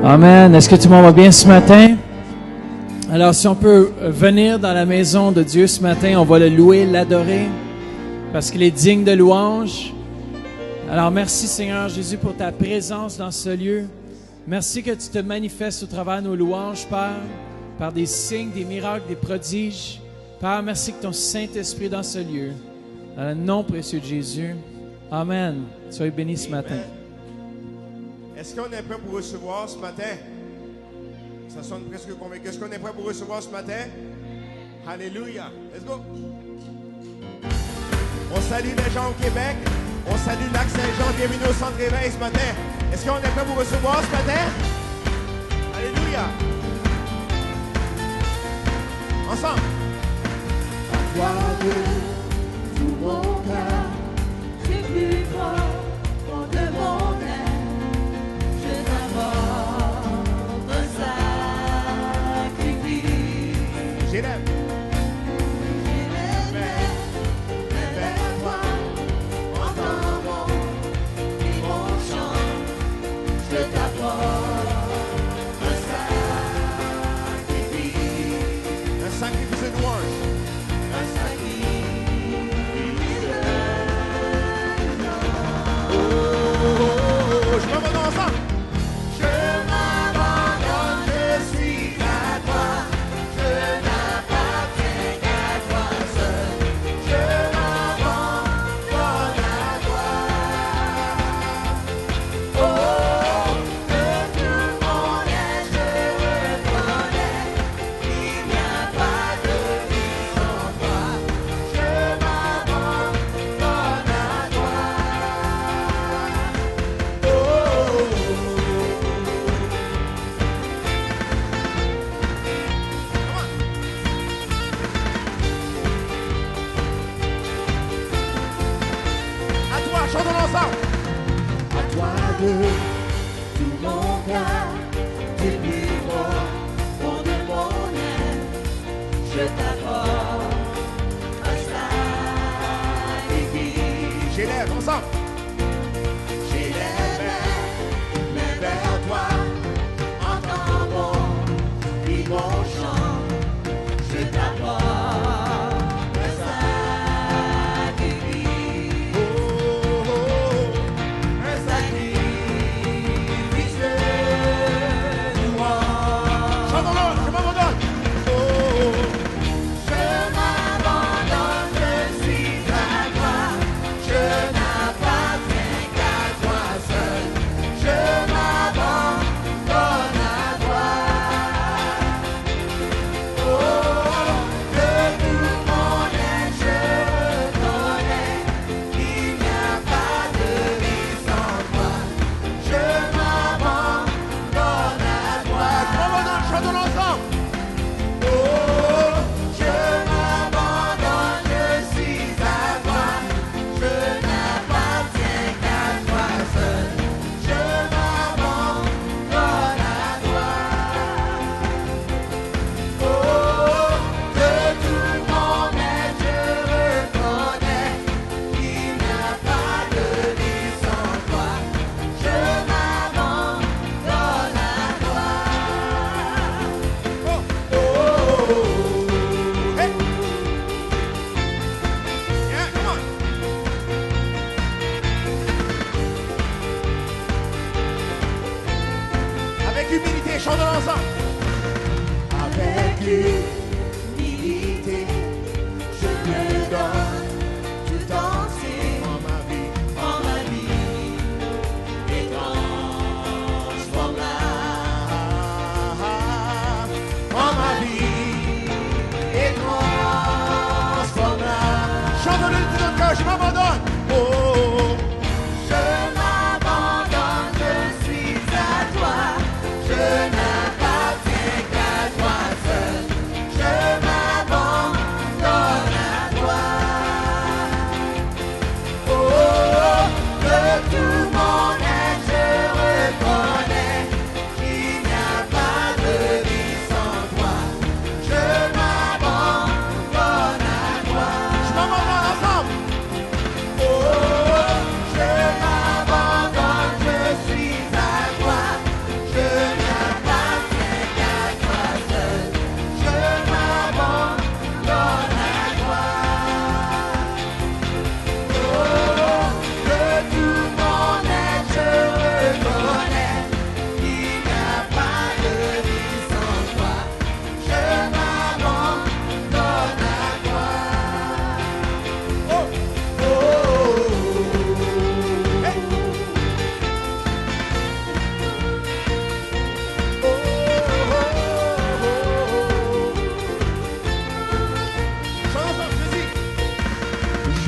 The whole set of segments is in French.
Amen. Est-ce que tout le monde va bien ce matin? Alors, si on peut venir dans la maison de Dieu ce matin, on va le louer, l'adorer, parce qu'il est digne de louange. Alors, merci Seigneur Jésus pour ta présence dans ce lieu. Merci que tu te manifestes au travers de nos louanges, Père, par des signes, des miracles, des prodiges. Père, merci que ton Saint-Esprit est dans ce lieu. Dans le nom précieux de Jésus. Amen. Soyez bénis ce matin. Est-ce qu'on est prêt pour recevoir ce matin? Ça sonne presque convaincu. Est-ce qu'on est prêt pour recevoir ce matin? Alléluia. Let's go. On salue les gens au Québec. On salue Lac-Saint-Jean. Bienvenue au Centre Éveil ce matin. Est-ce qu'on est prêt pour recevoir ce matin? Alléluia. Ensemble. À toi de tout mon cœur, j'ai plus fort de mon âme. Je t'apporte un sacrifice. J'élève. J'élève vers toi, entends mon chant. Je t'apporte un sacrifice. Un sacrifice de louange. Un sacrifice de Je m'abandonne ensemble. Je m'abandonne, je suis à toi. Je n'appartiens qu'à toi seul. Je m'abandonne à toi. Oh, de tout mon être, je reconnais qu'il n'y a pas de vie sans toi. Je m'abandonne à toi. À toi, chantons ensemble. À toi de tout mon cœur, du plus fond de mon âme, je t'apporte un sacrifice. J'élève ensemble. J'élève mes mains vers toi, entends mon chant, je t'apporte un sacrifice. Un sacrifice de louange. Chantons-le, je m'abandonne. Je m'abandonne, je suis à toi. Je n'appartiens qu'à toi seul. Je m'abandonne à toi. Oh, de tout mon être, je reconnais qu'il n'y a pas de vie sans toi. Je m'abandonne à toi. Je m'abandonne, chantons ensemble. Oh, je m'abandonne, je suis à toi. Je n'appartiens qu'à toi seul. Je m'abandonne à toi. Oh, de tout mon être, je reconnais qu'il n'y a pas de vie sans toi. Je m'abandonne à toi. Hey. Yeah, come on. Avec humilité, chantons ensemble. Avec humilité, je te donne tout entier En ma vie, en ma vie et transforme-la en ma vie et transforme-la. chantons-le de tout notre cœur, je m'abandonne. Oh, Je m'abandonne, je suis à toi. Je n'appartiens qu'à toi seul.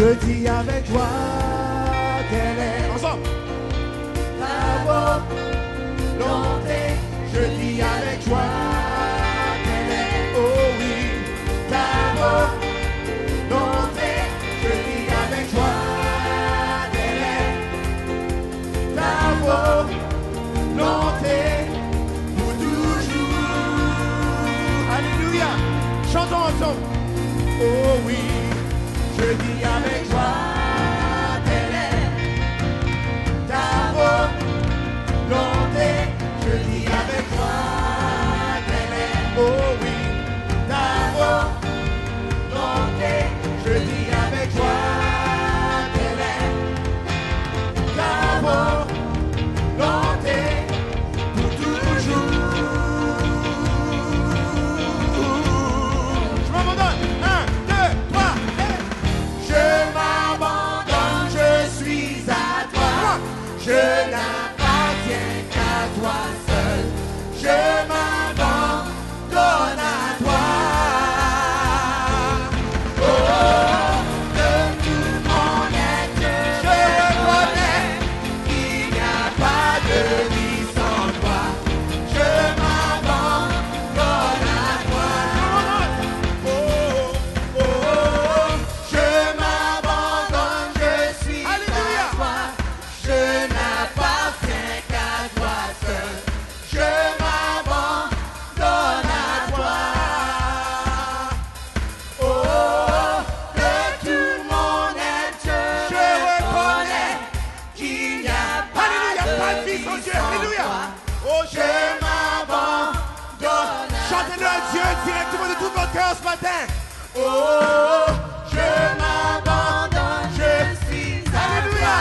Je dis avec joie qu'elle est. Ensemble. Ta volonté, Je dis avec joie qu'elle est. Oh oui. ta volonté, Je dis avec joie qu'elle est. ta volonté, Pour toujours. Alléluia. Chantons ensemble. Oh oui. Je dis avec joie qu'elle est. Ta volonté. Je dis avec joie qu'elle est. Oh oui. Ta volonté. Je dis avec joie qu'elle est. Ta volonté. Pour toujours. Je m'abandonne. 1, 2, 3, et je m'abandonne, je suis à toi. Je n'appartiens qu'à toi seul. Je m'abandonne à toi. Oh, de tout mon être, je reconnais qu'il n'y a pas de vie sans toi. Je m'abandonne à toi. Oh, oh, oh, je m'abandonne, je suis à toi. Je n'appartiens qu'à toi seul. Je m'abandonne à toi. Oh, de tout mon être, je reconnais qu'il n'y a pas de vie sans Dieu. Alléluia. Oh, je m'abandonne. Chantez-le à Dieu directement de tout votre cœur ce matin. Oh, je m'abandonne, je suis à toi.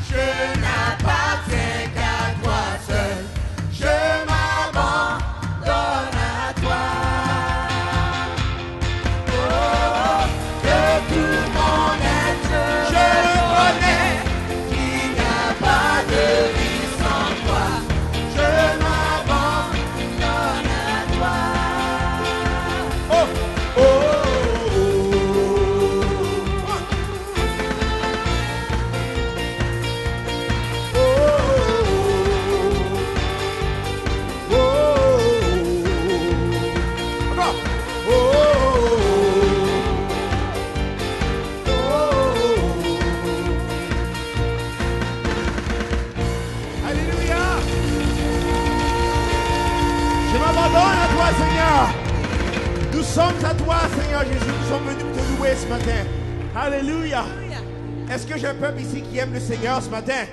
Je n'appartiens qu'à toi seul. Je m'abandonne à toi. Oh, de tout mon être, je reconnais qu'il n'y a pas de vie sans toi. Je m'abandonne à toi. Oh, oh, oh, oh. Alléluia. Je m'abandonne à toi, Seigneur. Nous sommes à toi, Seigneur Jésus. Nous sommes venus te louer ce matin. Alléluia. Est-ce que j'ai un peuple ici qui aime le Seigneur ce matin?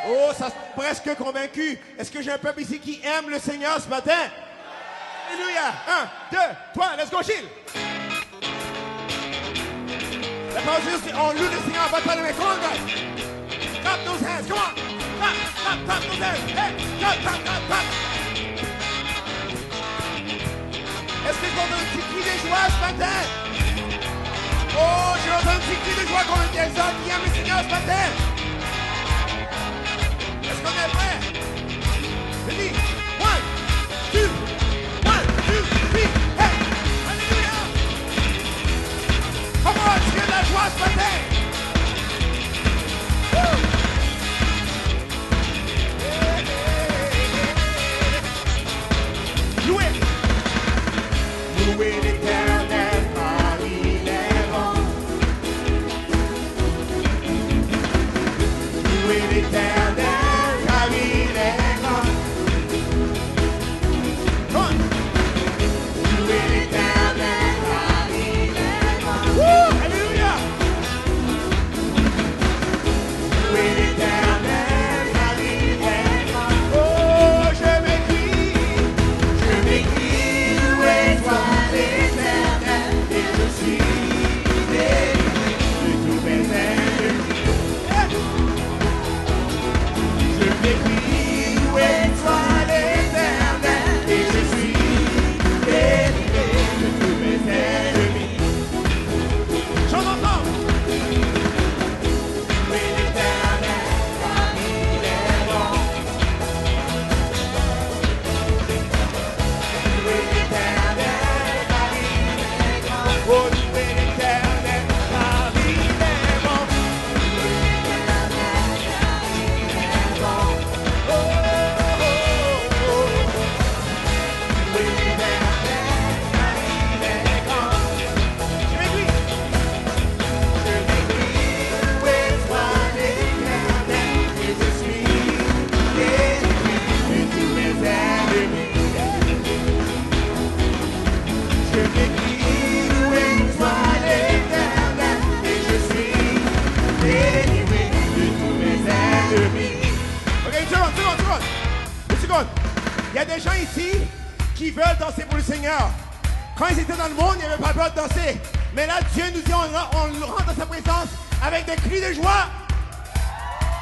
Oh, ça presque convaincu. Est-ce que j'ai un peuple ici qui aime le Seigneur ce matin? Alléluia. 1, 2, 3, let's go, chill. La parole de Dieu, on loue le Seigneur, on va pas les mains. Come on, guys. Clap those hands, come on. Clap, clap, clap those hands. Hey, clap, clap, clap, clap. Est-ce que je vais entendre un petit cri de joie ce matin? Oh, je vais entendre un petit cri de joie comme des gens qui aiment le Seigneur ce matin. Est-ce qu'on est prêt? Ready? 1, 2, 1, 2, 3, hey! Alléluia! Come on, tu viens de la joie ce matin! Woo! Hey, hey, hey. Louez! Louez l'Éternel, car il est bon. Louez l'Éternel, car il est des gens ici qui veulent danser pour le Seigneur. Quand ils étaient dans le monde, ils n'avaient pas peur de danser. Mais là, Dieu nous dit, on rentre dans sa présence avec des cris de joie.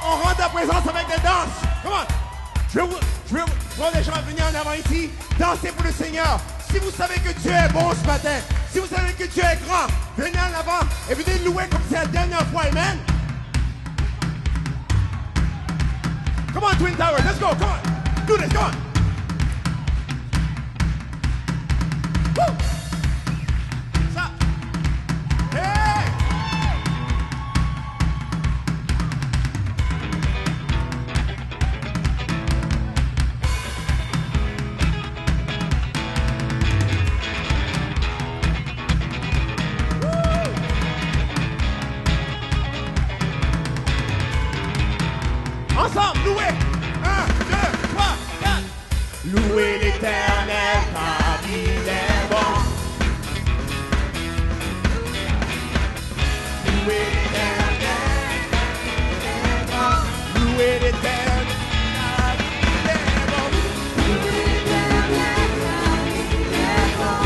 On rentre dans sa présence avec des danses. Comment? Je veux voir les gens venir en avant ici, danser pour le Seigneur. Si vous savez que Dieu est bon ce matin, si vous savez que Dieu est grand, venez en avant et venez louer comme c'est la dernière fois. Amen. Come on, Twin Towers, let's go, come on. Do this, come on. Woo! Ça. Hey! Ensemble, louez. 1, 2, 3, 4. Louez l'Éternel car il est bon. Louez l'Éternel car il est bon. Louez l'Éternel car il est bon. Louez l'Éternel car il est bon.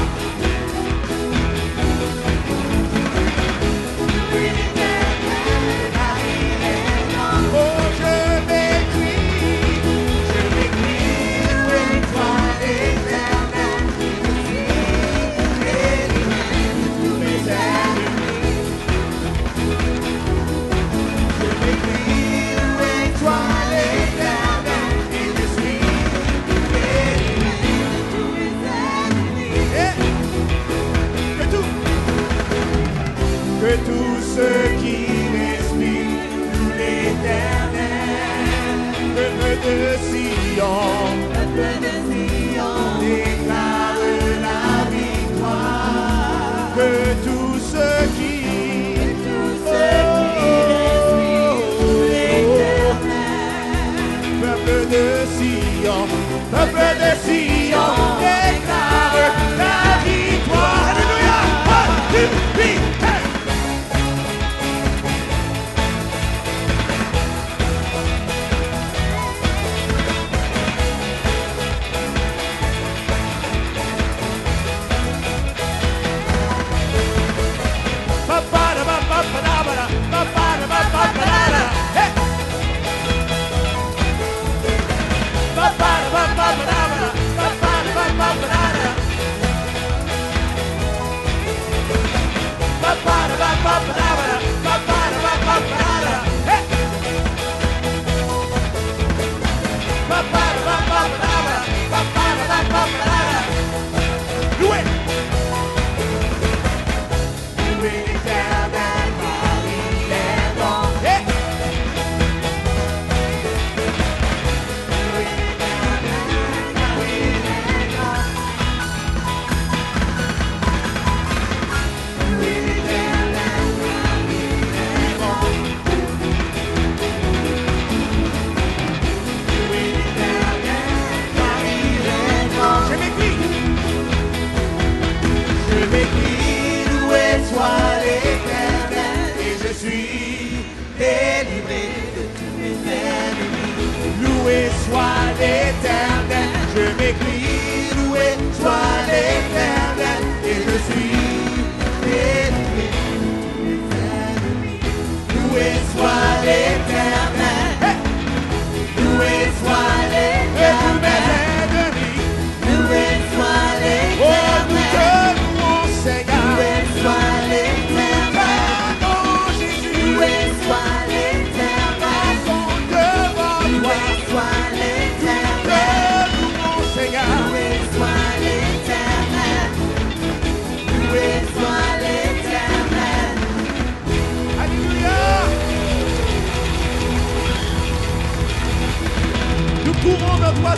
Louez l'Éternel car il est bon. Oh, que tous ceux qui respirent louent l'Éternel, peuple de Sion, déclare la victoire. Que tous ceux qui respirent louent l'Éternel, peuple de Sion, déclare la victoire. Alléluia! 1, 2, 3, hey!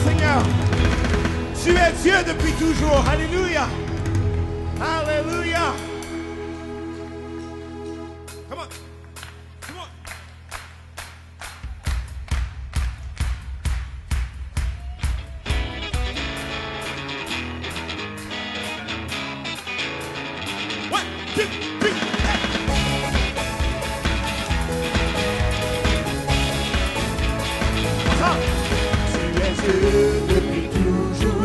Seigneur, tu es Dieu depuis toujours. Alléluia. Alléluia. Come on. Come on. One, two, three. Ensemble. Tu es Dieu depuis toujours.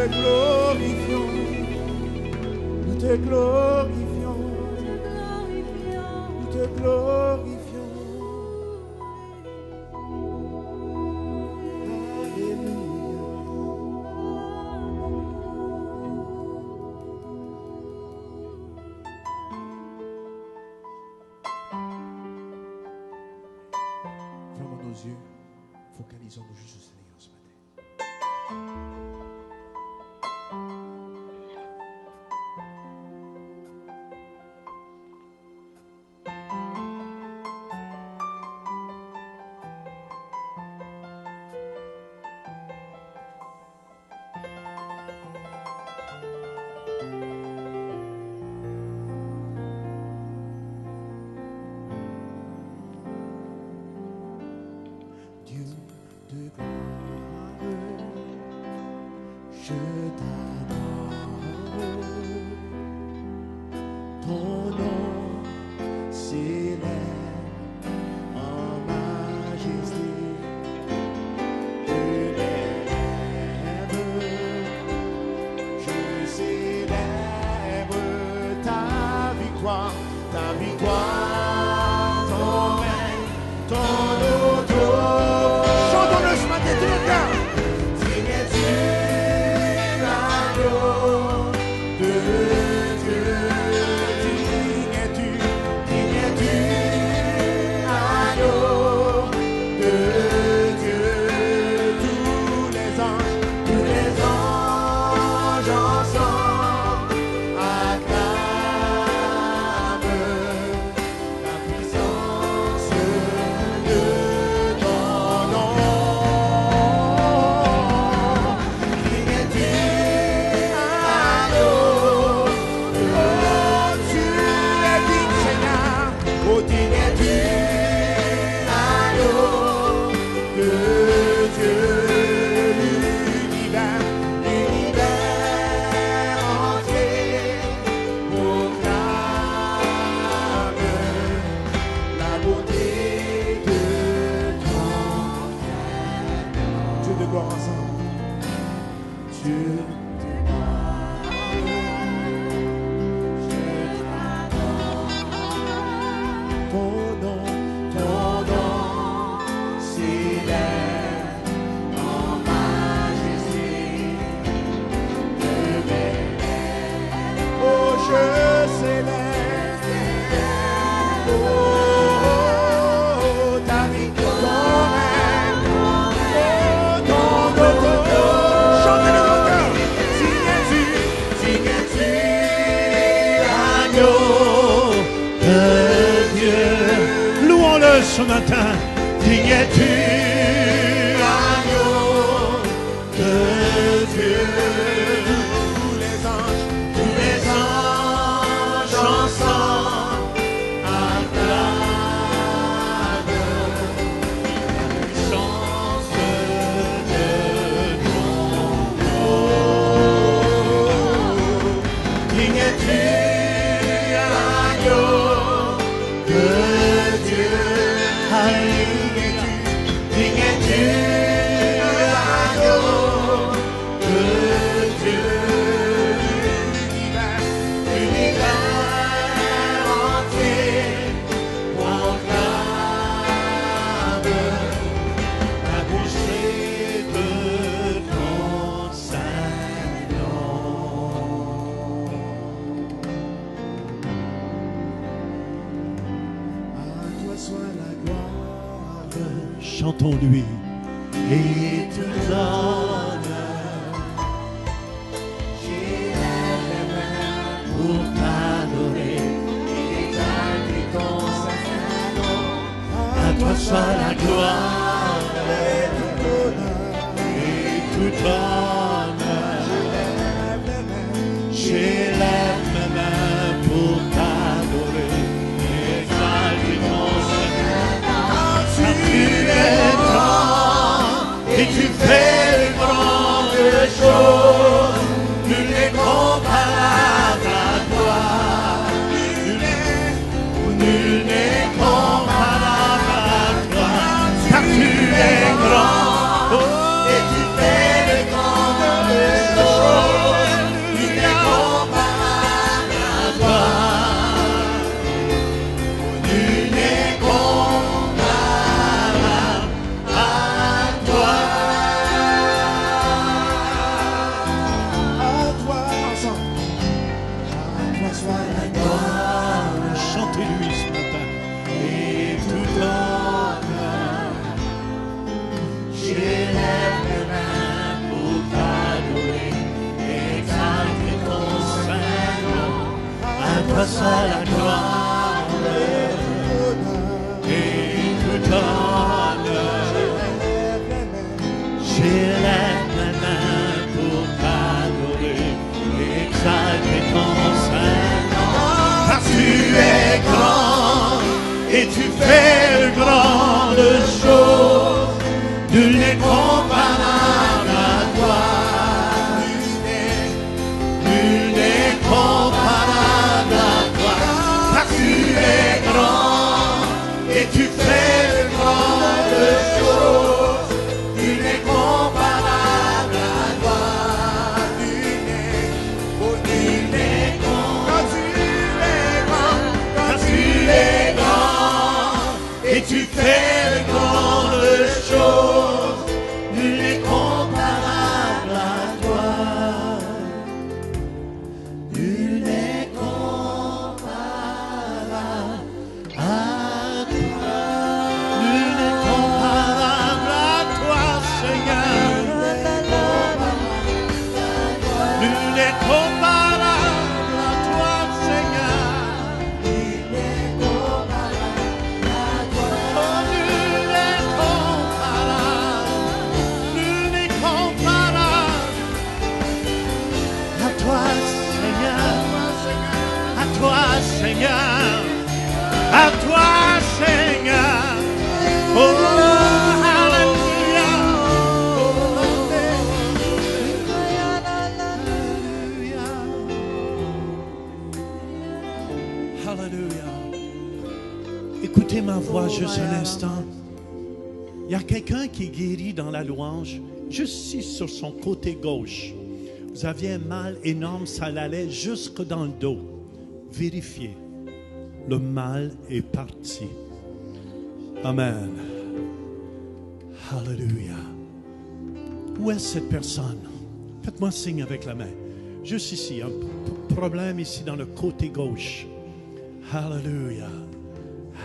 glorifions, nous te glorifions, nous te glorifions. Fermons nos yeux, focalisons-nous juste au Seigneur ce matin. Dieu de gloire, je t'adore. Ton nom s'élève en majesté. Je l'aime, je célèbre ta victoire, ton règne, ton autorité. Chantons-le ce matin, tout le temps. Digne es-tu, agneau de Dieu. Digne es-tu, agneau de Dieu. Tous les anges ensemble acclament la puissance de ton nom. Digne es-tu, agneau. Oh, tu es digne, Seigneur. Oh, digne es-tu, agneau de Dieu. L'univers entier proclame la beauté de ton Dieu de gloire ensemble. Dieu de gloire, je t'adore. Ton nom s'élève en majesté. Oh, je célèbre, oh, ta victoire, oh, ton autorité. Chantez-le dans le cœur. Digne es-tu, agneau de Dieu. Louons-le ce matin. Digne es-tu, agneau de Dieu. Tous les anges ensemble acclament la puissance de ton nom. Digne es-tu, agneau de Dieu. Alléluia. Digne es-tu, agneau de Dieu. L'univers entier proclame la beauté de ton Saint-Nom. À toi soit la gloire, Chantons-lui. et tout l'honneur. J'élève les mains pour t'adorer et exalter ton Saint-Nom. À toi soit la gloire Et tout l'honneur. et tout honneur. J'élève mes mains pour t'adorer et exalter ton Saint-Nom. Tu es grand et tu fais de grandes choses. Nul n'est comparable à toi. Nul n'est comparable à toi. Car tu es grand et tu fais de grandes et tu fais de grandes choses. Nul n'est comparable à toi. Nul n'est comparable à toi. Car tu es grand et tu fais de grandes choses. Nul n'est comparable à toi. Nul n'est comparable. Car tu es grand et tu fais de grandes choses. Nul n'est comparable à toi. Nul n'est comparable à toi. Nul n'est comparable à toi, Seigneur. Nul n'est comparable à toi, Seigneur. Nul n'est comparable à toi. Oh, nul n'est comparable. Nul n'est comparable à toi, Seigneur. À toi, Seigneur. À toi, Seigneur. Oh, hallelujah. Oh, hallelujah. Hallelujah. Écoutez ma voix juste un instant. Il y a quelqu'un qui est guéri dans la louange, juste ici sur son côté gauche. Vous aviez un mal énorme, ça allait jusque dans le dos. Vérifiez. Le mal est parti. Amen. Hallelujah. Où est cette personne? Faites-moi signe avec la main. Juste ici, un problème ici dans le côté gauche. Hallelujah.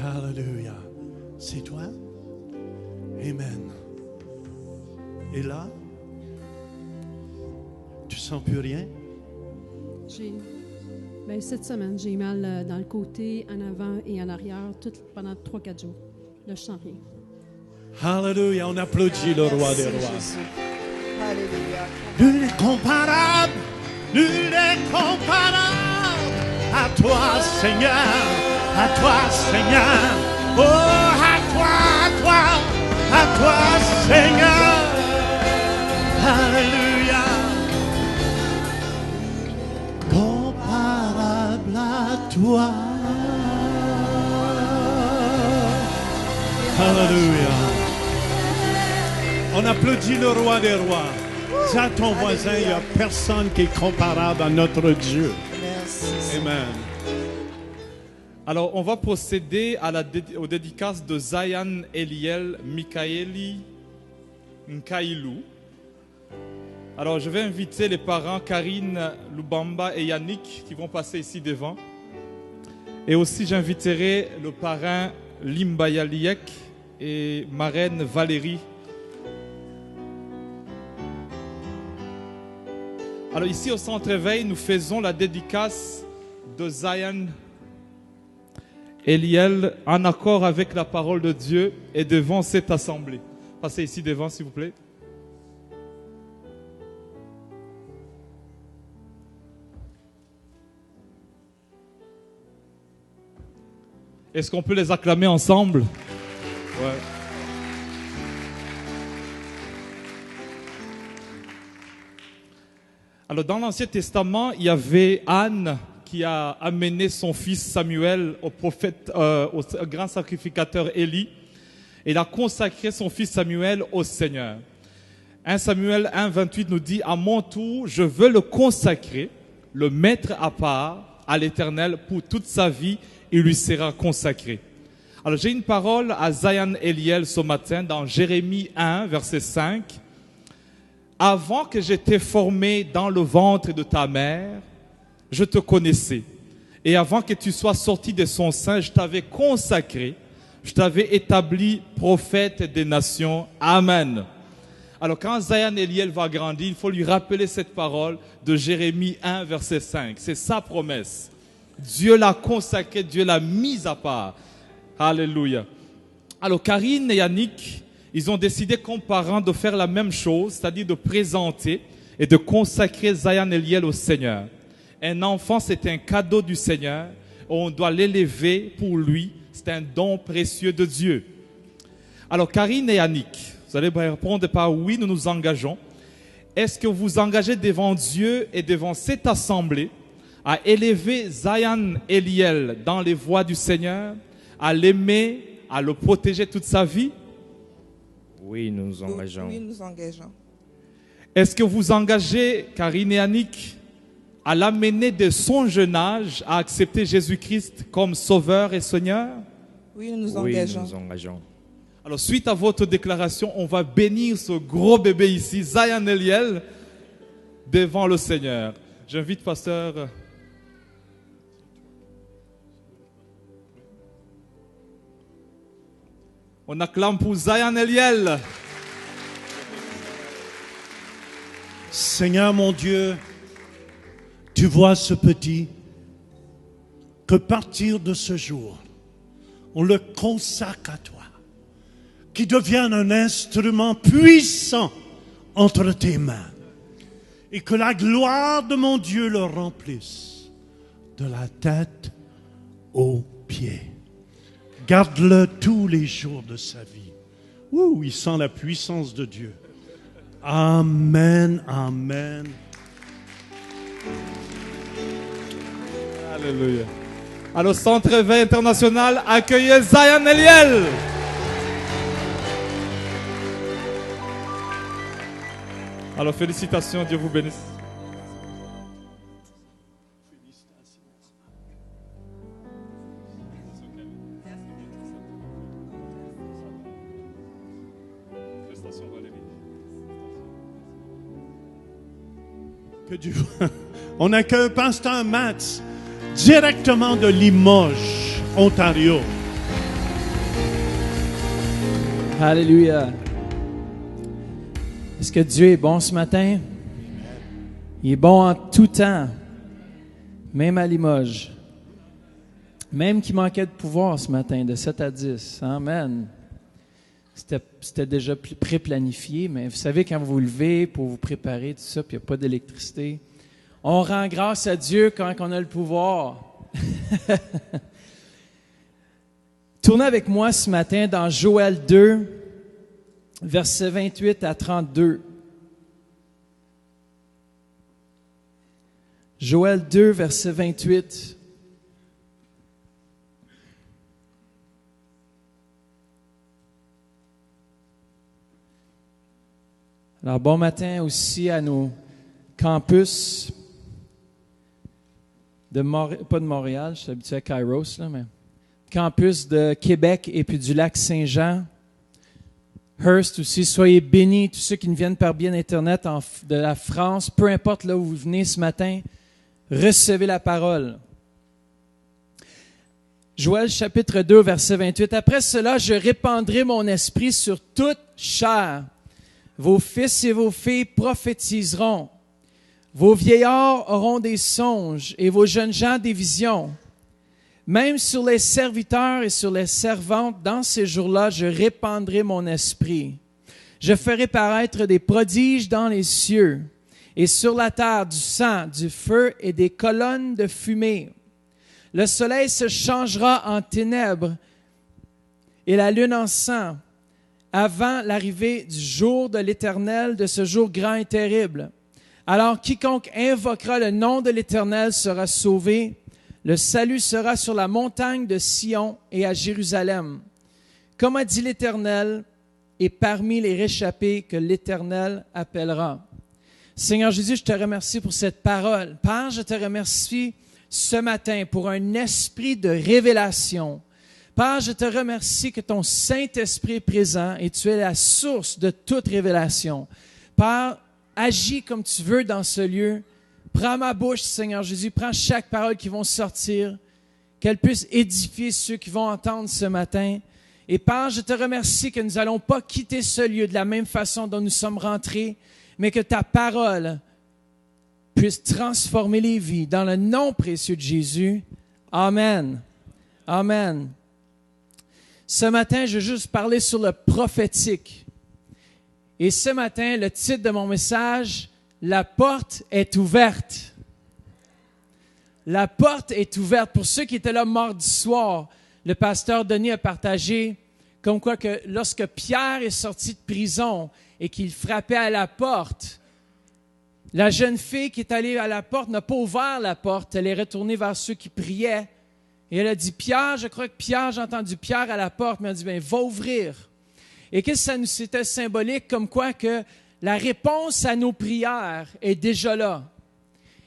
Hallelujah. C'est toi? Amen. Et là? Tu sens plus rien? Cette semaine, j'ai mal dans le côté, en avant et en arrière, pendant 3-4 jours. Là, je sens rien. Hallelujah. On applaudit le roi des rois. Alléluia. Nul n'est comparable. Nul n'est comparable à toi, Seigneur. À toi, Seigneur. Oh, à toi, Seigneur. Alléluia. Comparable à toi. Alléluia. On applaudit le roi des rois. Dis à ton voisin, il n'y a personne qui est comparable à notre Dieu. Merci. Amen. Alors, on va procéder aux dédicaces de Zayan Eliel Mikaeli Nkailou. Alors, je vais inviter les parents Karine Lubamba et Yannick qui vont passer ici devant. Et aussi, j'inviterai le parrain Limba Liek et marraine Valérie. Alors, ici au Centre Éveil, nous faisons la dédicace de Zayan Eliel en accord avec la parole de Dieu et devant cette assemblée. Passez ici devant, s'il vous plaît. Est-ce qu'on peut les acclamer ensemble? Ouais. Alors, dans l'Ancien Testament, il y avait Anne qui a amené son fils Samuel au prophète, au grand sacrificateur Élie. Il a consacré son fils Samuel au Seigneur. 1 Samuel 1, 28 nous dit « À mon tour, je veux le consacrer, le mettre à part à l'Éternel pour toute sa vie, il lui sera consacré. » Alors j'ai une parole à Zayan Eliel ce matin dans Jérémie 1, verset 5. « Avant que j'étais formé dans le ventre de ta mère, je te connaissais. Et avant que tu sois sorti de son sein, je t'avais consacré. Je t'avais établi prophète des nations. Amen. » Alors quand Zayan Eliel va grandir, il faut lui rappeler cette parole de Jérémie 1, verset 5. C'est sa promesse. Dieu l'a consacré, Dieu l'a mis à part. Alléluia. Alors Karine et Yannick, ils ont décidé comme parents de faire la même chose, c'est-à-dire de présenter et de consacrer Zayan Eliel au Seigneur. Un enfant, c'est un cadeau du Seigneur. On doit l'élever pour lui C'est un don précieux de Dieu. Alors, Karine et Annick, vous allez me répondre par oui, nous nous engageons. Est-ce que vous vous engagez devant Dieu et devant cette assemblée à élever Zion Eliel dans les voies du Seigneur, à l'aimer, à le protéger toute sa vie? Oui, nous nous engageons. Oui, nous engageons. Est-ce que vous engagez, Karine et Annick, à l'amener de son jeune âge à accepter Jésus-Christ comme Sauveur et Seigneur? Oui, nous nous Oui, engageons. nous nous engageons. Alors, suite à votre déclaration, on va bénir ce gros bébé ici, Zion Eliel, devant le Seigneur. J'invite pasteur. On acclame pour Zion Eliel. Seigneur mon Dieu, tu vois ce petit, que partir de ce jour, on le consacre à toi, qu'il devienne un instrument puissant entre tes mains, et que la gloire de mon Dieu le remplisse, de la tête aux pieds. Garde-le tous les jours de sa vie. Ouh, il sent la puissance de Dieu. Amen, amen. Alléluia. Alors, Centre Réveil International, accueillez Zion Eliel. Alors, félicitations, Dieu vous bénisse. Que Dieu... On accueille Pasteur Max directement de Limoges, Ontario. Alléluia. Est-ce que Dieu est bon ce matin? Il est bon en tout temps, même à Limoges. Même qu'il manquait de pouvoir ce matin, de 7 à 10. Amen. C'était déjà pré-planifié, mais vous savez, quand vous vous levez pour vous préparer, tout ça, puis il n'y a pas d'électricité, on rend grâce à Dieu quand on a le pouvoir. Tournez avec moi ce matin dans Joël 2, versets 28 à 32. Joël 2, verset 28. Alors, bon matin aussi à nos campus pas de Montréal, je suis habitué à Kairos, là, mais campus de Québec et puis du lac Saint-Jean. Hearst aussi, soyez bénis, tous ceux qui nous viennent par bien Internet de la France, peu importe là où vous venez ce matin, recevez la parole. Joël chapitre 2, verset 28. Après cela, je répandrai mon esprit sur toute chair. Vos fils et vos filles prophétiseront. Vos vieillards auront des songes et vos jeunes gens des visions. Même sur les serviteurs et sur les servantes, dans ces jours-là, je répandrai mon esprit. Je ferai paraître des prodiges dans les cieux et sur la terre du sang, du feu et des colonnes de fumée. Le soleil se changera en ténèbres et la lune en sang avant l'arrivée du jour de l'Éternel, de ce jour grand et terrible. Alors quiconque invoquera le nom de l'Éternel sera sauvé. Le salut sera sur la montagne de Sion et à Jérusalem. Comme a dit l'Éternel, et parmi les réchappés que l'Éternel appellera. Seigneur Jésus, je te remercie pour cette parole. Père, je te remercie ce matin pour un esprit de révélation. Père, je te remercie que ton Saint-Esprit est présent et tu es la source de toute révélation. Père, agis comme tu veux dans ce lieu. Prends ma bouche, Seigneur Jésus. Prends chaque parole qui va sortir, qu'elle puisse édifier ceux qui vont entendre ce matin. Et Père, je te remercie que nous n'allons pas quitter ce lieu de la même façon dont nous sommes rentrés, mais que ta parole puisse transformer les vies. Dans le nom précieux de Jésus. Amen. Amen. Ce matin, je veux juste parler sur le prophétique. Et ce matin, le titre de mon message, « La porte est ouverte ». La porte est ouverte. Pour ceux qui étaient là mardi soir, le pasteur Denis a partagé comme quoi que lorsque Pierre est sorti de prison et qu'il frappait à la porte, la jeune fille qui est allée à la porte n'a pas ouvert la porte, elle est retournée vers ceux qui priaient. Et elle a dit, Pierre, je crois que Pierre, j'ai entendu Pierre à la porte, mais elle a dit, bien, va ouvrir. Et qu'est-ce que ça nous c'était symbolique, comme quoi que la réponse à nos prières est déjà là.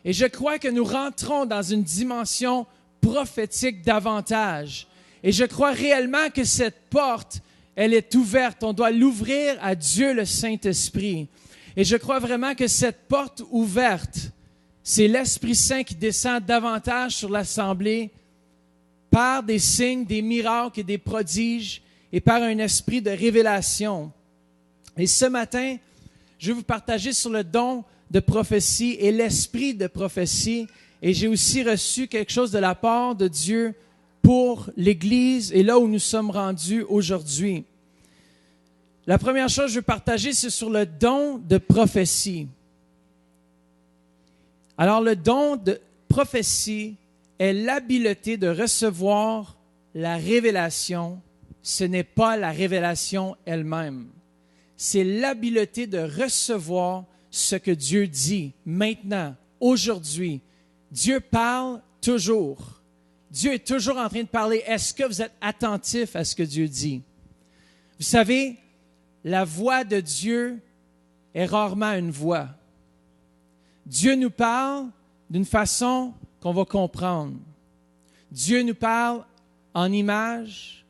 Et je crois que nous rentrons dans une dimension prophétique davantage. Et je crois réellement que cette porte, elle est ouverte. On doit l'ouvrir à Dieu le Saint-Esprit. Et je crois vraiment que cette porte ouverte, c'est l'Esprit Saint qui descend davantage sur l'Assemblée par des signes, des miracles et des prodiges et par un esprit de révélation. Et ce matin, je vais vous partager sur le don de prophétie et l'esprit de prophétie. Et j'ai aussi reçu quelque chose de la part de Dieu pour l'Église et là où nous sommes rendus aujourd'hui. La première chose que je veux partager, c'est sur le don de prophétie. Alors, le don de prophétie est l'habileté de recevoir la révélation. Ce n'est pas la révélation elle-même. C'est l'habileté de recevoir ce que Dieu dit maintenant, aujourd'hui. Dieu parle toujours. Dieu est toujours en train de parler. Est-ce que vous êtes attentif à ce que Dieu dit? Vous savez, la voix de Dieu est rarement une voix. Dieu nous parle d'une façon qu'on va comprendre. Dieu nous parle en images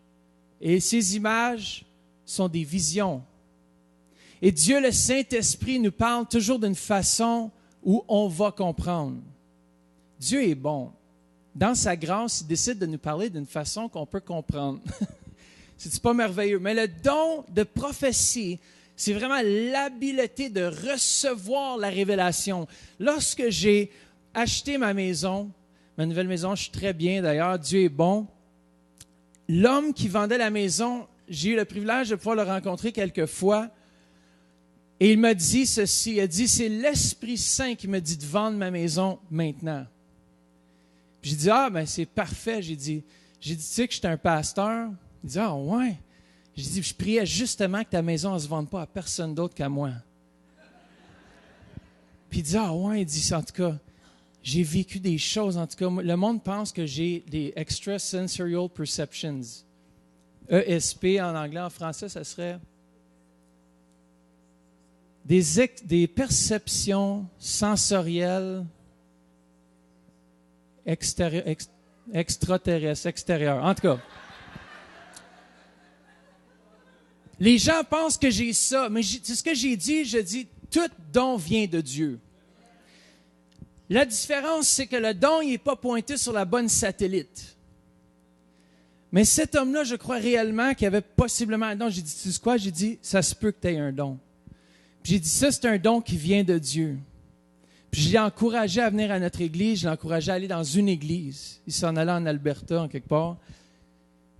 et ces images sont des visions. Et Dieu, le Saint-Esprit, nous parle toujours d'une façon où on va comprendre. Dieu est bon. Dans sa grâce, il décide de nous parler d'une façon qu'on peut comprendre. C'est pas merveilleux. Mais le don de prophétie, c'est vraiment l'habileté de recevoir la révélation. Lorsque j'ai acheté ma maison, ma nouvelle maison, je suis très bien d'ailleurs, Dieu est bon. L'homme qui vendait la maison, j'ai eu le privilège de pouvoir le rencontrer quelques fois. Et il m'a dit ceci, il a dit, c'est l'Esprit Saint qui me dit de vendre ma maison maintenant. Puis j'ai dit, ben c'est parfait. J'ai dit, tu sais que je suis un pasteur? Il dit, ouais. J'ai dit, je priais justement que ta maison ne se vende pas à personne d'autre qu'à moi. Puis il dit, ouais, il dit, en tout cas, j'ai vécu des choses, en tout cas, le monde pense que j'ai des extrasensorial perceptions. ESP en anglais, en français, ça serait des perceptions sensorielles extraterrestres, extérieures. En tout cas, les gens pensent que j'ai ça, mais c'est ce que j'ai dit, je dis, tout don vient de Dieu. La différence, c'est que le don, il n'est pas pointé sur la bonne satellite. Mais cet homme-là, je crois réellement qu'il avait possiblement un don. J'ai dit, tu sais quoi? J'ai dit, ça se peut que tu aies un don. Puis j'ai dit, ça, c'est un don qui vient de Dieu. Puis je l'ai encouragé à venir à notre église, je l'ai encouragé à aller dans une église. Il s'en allait en Alberta, en quelque part.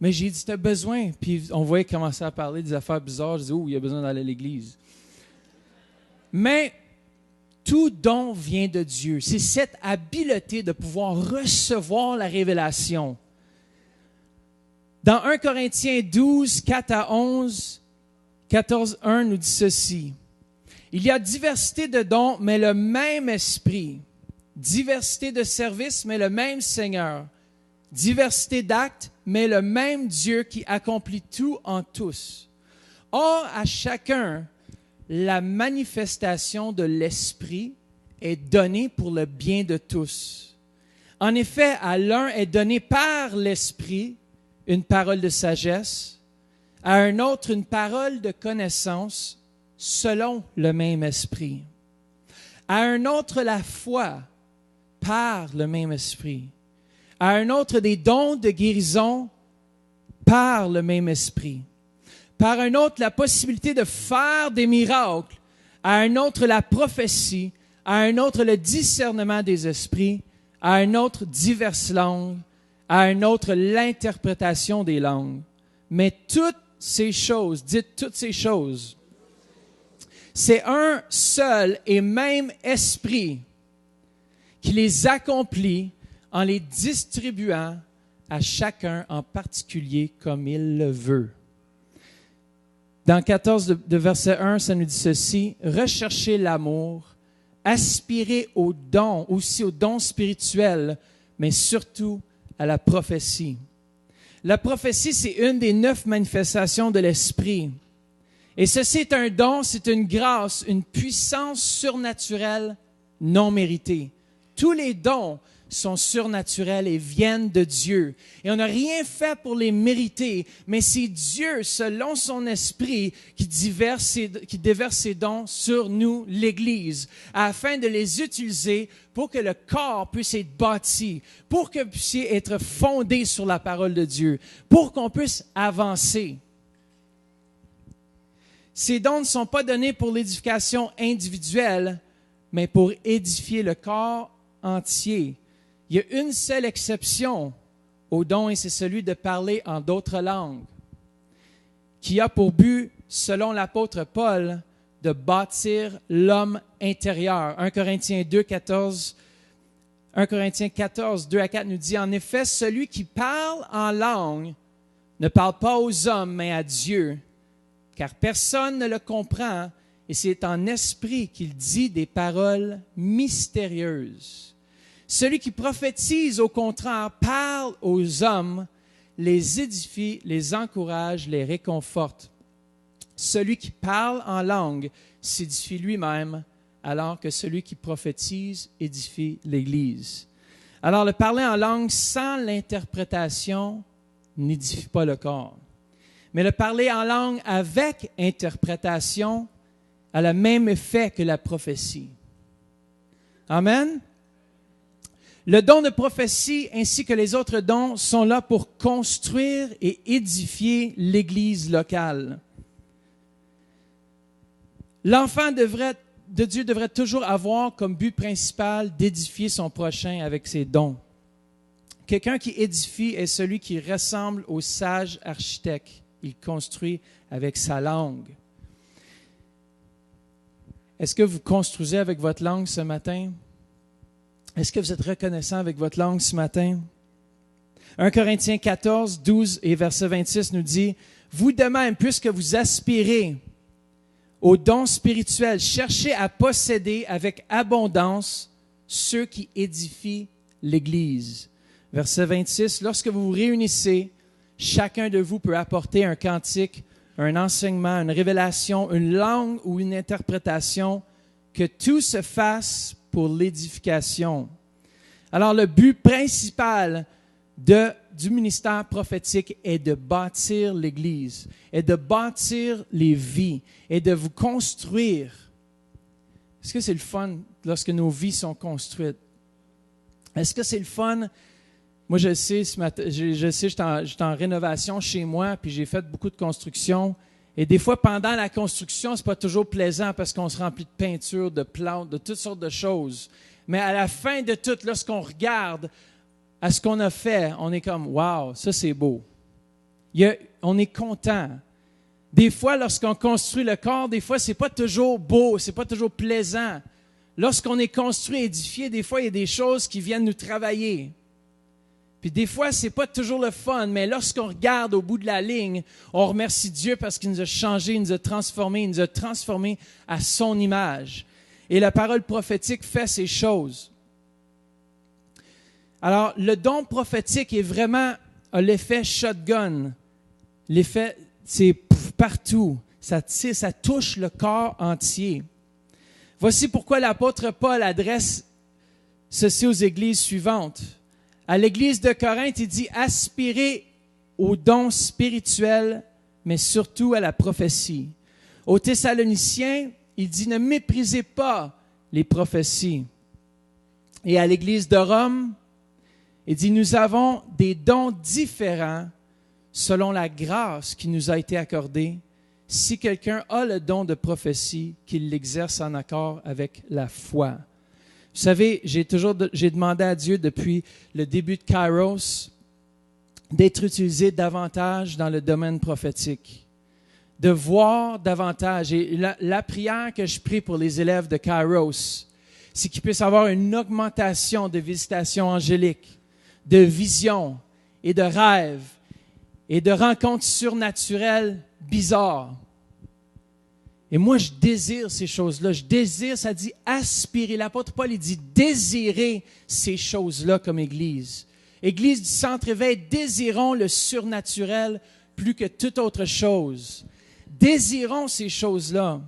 Mais j'ai dit, tu as besoin. Puis on voyait commencer à parler des affaires bizarres. Je dis, il y a besoin d'aller à l'église. Mais tout don vient de Dieu. C'est cette habileté de pouvoir recevoir la révélation. Dans 1 Corinthiens 12, 4 à 11, 14, 1 nous dit ceci. Il y a diversité de dons, mais le même esprit. Diversité de services, mais le même Seigneur. Diversité d'actes, mais le même Dieu qui accomplit tout en tous. Or, à chacun, la manifestation de l'Esprit est donnée pour le bien de tous. En effet, à l'un est donné par l'Esprit une parole de sagesse, à un autre une parole de connaissance selon le même Esprit, à un autre la foi par le même Esprit, à un autre des dons de guérison par le même Esprit, par un autre la possibilité de faire des miracles, à un autre la prophétie, à un autre le discernement des esprits, à un autre diverses langues, à un autre l'interprétation des langues. Mais toutes ces choses, dites toutes ces choses, c'est un seul et même esprit qui les accomplit en les distribuant à chacun en particulier comme il le veut. Dans 14 de verset 1, ça nous dit ceci, « Recherchez l'amour, aspirez aux dons, aussi aux dons spirituels, mais surtout à la prophétie. » La prophétie, c'est une des 9 manifestations de l'Esprit. Et ceci est un don, c'est une grâce, une puissance surnaturelle non méritée. Tous les dons sont surnaturels et viennent de Dieu. Et on n'a rien fait pour les mériter, mais c'est Dieu, selon son esprit, qui déverse ses dons sur nous, l'Église, afin de les utiliser pour que le corps puisse être bâti, pour que vous puissiez être fondé sur la parole de Dieu, pour qu'on puisse avancer. Ces dons ne sont pas donnés pour l'édification individuelle, mais pour édifier le corps entier. Il y a une seule exception au don, et c'est celui de parler en d'autres langues, qui a pour but, selon l'apôtre Paul, de bâtir l'homme intérieur. 1 Corinthiens 14, 2 à 4 nous dit, « En effet, celui qui parle en langue ne parle pas aux hommes, mais à Dieu, car personne ne le comprend, et c'est en esprit qu'il dit des paroles mystérieuses. Celui qui prophétise, au contraire, parle aux hommes, les édifie, les encourage, les réconforte. Celui qui parle en langue s'édifie lui-même, alors que celui qui prophétise édifie l'Église. » Alors, le parler en langue sans l'interprétation n'édifie pas le corps. Mais le parler en langue avec interprétation a le même effet que la prophétie. Amen? Le don de prophétie ainsi que les autres dons sont là pour construire et édifier l'Église locale. L'enfant de Dieu devrait toujours avoir comme but principal d'édifier son prochain avec ses dons. Quelqu'un qui édifie est celui qui ressemble au sage architecte. Il construit avec sa langue. Est-ce que vous construisez avec votre langue ce matin? Est-ce que vous êtes reconnaissant avec votre langue ce matin? 1 Corinthiens 14, 12 et verset 26 nous dit, « Vous de même, puisque vous aspirez aux dons spirituels, cherchez à posséder avec abondance ceux qui édifient l'Église. » Verset 26, « Lorsque vous vous réunissez, chacun de vous peut apporter un cantique, un enseignement, une révélation, une langue ou une interprétation, que tout se fasse pour l'édification. » Alors, le but principal du ministère prophétique est de bâtir l'Église, est de bâtir les vies, est de vous construire. Est-ce que c'est le fun lorsque nos vies sont construites? Est-ce que c'est le fun? Moi, je sais, j'étais en rénovation chez moi, puis j'ai fait beaucoup de construction. Et des fois, pendant la construction, c'est pas toujours plaisant parce qu'on se remplit de peinture, de plantes, de toutes sortes de choses. Mais à la fin de tout, lorsqu'on regarde à ce qu'on a fait, on est comme, wow, ça c'est beau. On est content. Des fois, lorsqu'on construit le corps, des fois, c'est pas toujours beau, c'est pas toujours plaisant. Lorsqu'on est construit, édifié, des fois, il y a des choses qui viennent nous travailler. Puis des fois, c'est pas toujours le fun, mais lorsqu'on regarde au bout de la ligne, on remercie Dieu parce qu'il nous a changés, il nous a transformés à son image. Et la parole prophétique fait ces choses. Alors, le don prophétique est vraiment l'effet shotgun. L'effet, c'est partout. Ça touche le corps entier. Voici pourquoi l'apôtre Paul adresse ceci aux églises suivantes. À l'église de Corinthe, il dit « Aspirez aux dons spirituels, mais surtout à la prophétie. » Aux Thessaloniciens, il dit « Ne méprisez pas les prophéties. » Et à l'église de Rome, il dit « Nous avons des dons différents selon la grâce qui nous a été accordée. Si quelqu'un a le don de prophétie, qu'il l'exerce en accord avec la foi. » Vous savez, j'ai demandé à Dieu depuis le début de Kairos d'être utilisé davantage dans le domaine prophétique, de voir davantage. Et la prière que je prie pour les élèves de Kairos, c'est qu'ils puissent avoir une augmentation de visitation angélique, de vision et de rêves et de rencontres surnaturelles bizarres. Et moi, je désire ces choses-là. Je désire, ça dit aspirer. L'apôtre Paul, il dit désirer ces choses-là comme Église. Église du Centre-Éveil, désirons le surnaturel plus que toute autre chose. Désirons ces choses-là.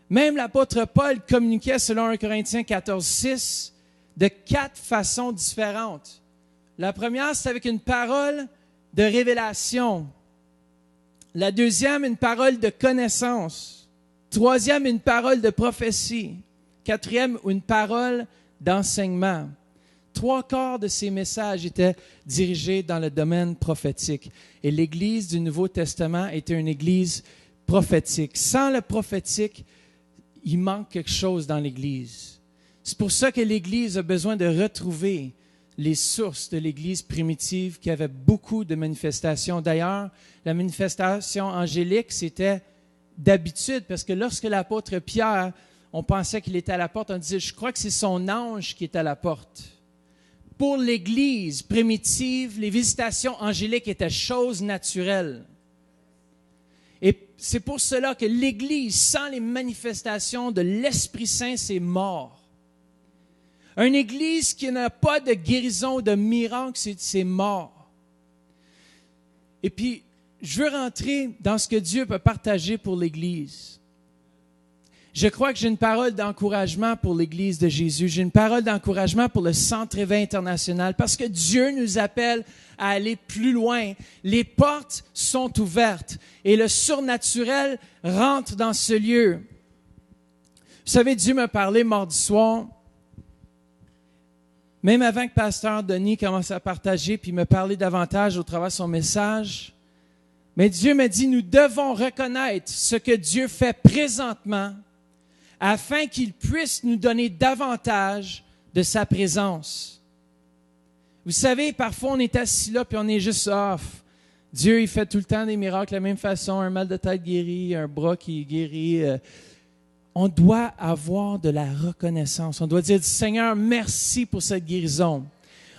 Même l'apôtre Paul communiquait, selon 1 Corinthiens 14:6, de 4 façons différentes. La première, c'est avec une parole de révélation. La deuxième, une parole de connaissance. Troisième, une parole de prophétie. Quatrième, une parole d'enseignement. 3/4 de ces messages étaient dirigés dans le domaine prophétique. Et l'Église du Nouveau Testament était une Église prophétique. Sans le prophétique, il manque quelque chose dans l'Église. C'est pour ça que l'Église a besoin de retrouver les sources de l'Église primitive qui avait beaucoup de manifestations. D'ailleurs, la manifestation angélique, c'était d'habitude, parce que lorsque l'apôtre Pierre, on pensait qu'il était à la porte, on disait, je crois que c'est son ange qui est à la porte. Pour l'Église primitive, les visitations angéliques étaient choses naturelles. Et c'est pour cela que l'Église, sans les manifestations de l'Esprit Saint, c'est mort. Une Église qui n'a pas de guérison, de miracle, c'est mort. Et puis, je veux rentrer dans ce que Dieu peut partager pour l'Église. Je crois que j'ai une parole d'encouragement pour l'Église de Jésus. J'ai une parole d'encouragement pour le Centre-Éveil international parce que Dieu nous appelle à aller plus loin. Les portes sont ouvertes et le surnaturel rentre dans ce lieu. Vous savez, Dieu m'a parlé mardi soir. Même avant que Pasteur Denis commence à partager puis me parler davantage au travers de son message, mais Dieu m'a dit, nous devons reconnaître ce que Dieu fait présentement afin qu'il puisse nous donner davantage de sa présence. Vous savez, parfois on est assis là puis on est juste off. Dieu, il fait tout le temps des miracles de la même façon, un mal de tête guéri, un bras qui est guéri. On doit avoir de la reconnaissance. On doit dire, Seigneur, merci pour cette guérison.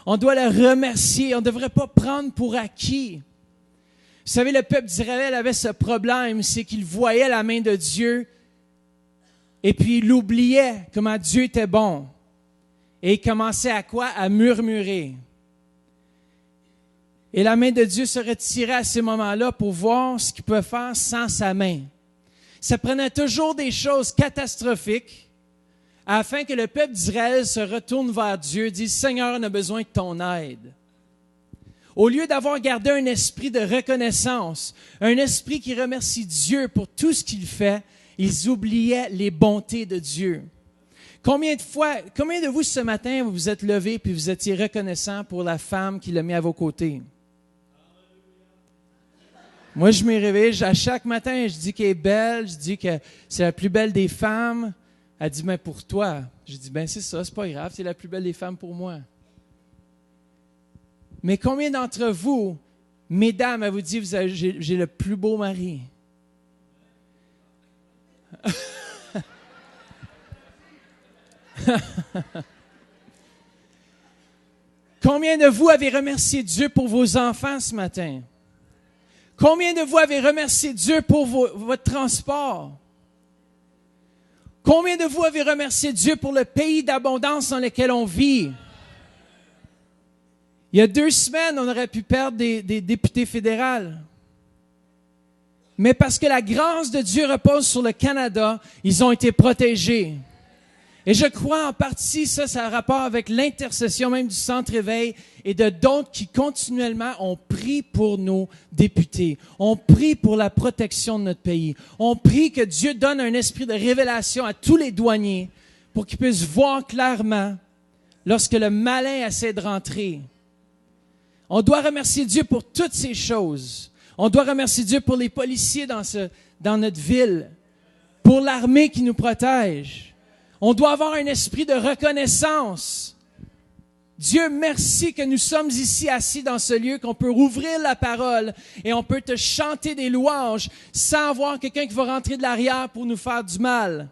On doit le remercier. On ne devrait pas prendre pour acquis. Vous savez, le peuple d'Israël avait ce problème, c'est qu'il voyait la main de Dieu et puis il oubliait comment Dieu était bon. Et il commençait à quoi? À murmurer. Et la main de Dieu se retirait à ces moments-là pour voir ce qu'il pouvait faire sans sa main. Ça prenait toujours des choses catastrophiques afin que le peuple d'Israël se retourne vers Dieu et dise, Seigneur, on a besoin de ton aide. Au lieu d'avoir gardé un esprit de reconnaissance, un esprit qui remercie Dieu pour tout ce qu'il fait, ils oubliaient les bontés de Dieu. Combien de vous ce matin vous vous êtes levés puis vous étiez reconnaissant pour la femme qui l'a mis à vos côtés? Moi, je me réveille, à chaque matin, je dis qu'elle est belle, je dis que c'est la plus belle des femmes. Elle dit, mais pour toi. Je dis, ben c'est ça, c'est pas grave, c'est la plus belle des femmes pour moi. Mais combien d'entre vous, mesdames, elle vous dit, j'ai le plus beau mari? Combien de vous avez remercié Dieu pour vos enfants ce matin? Combien de vous avez remercié Dieu pour votre transport? Combien de vous avez remercié Dieu pour le pays d'abondance dans lequel on vit? Il y a 2 semaines, on aurait pu perdre des députés fédérales. Mais parce que la grâce de Dieu repose sur le Canada, ils ont été protégés. Et je crois en partie, ça a rapport avec l'intercession même du Centre-Éveil et de d'autres qui continuellement ont prié pour nos députés. On prie pour la protection de notre pays. On prie que Dieu donne un esprit de révélation à tous les douaniers pour qu'ils puissent voir clairement lorsque le malin essaie de rentrer. On doit remercier Dieu pour toutes ces choses. On doit remercier Dieu pour les policiers dans notre ville, pour l'armée qui nous protège. On doit avoir un esprit de reconnaissance. Dieu, merci que nous sommes ici assis dans ce lieu, qu'on peut rouvrir la parole et on peut te chanter des louanges sans avoir quelqu'un qui va rentrer de l'arrière pour nous faire du mal.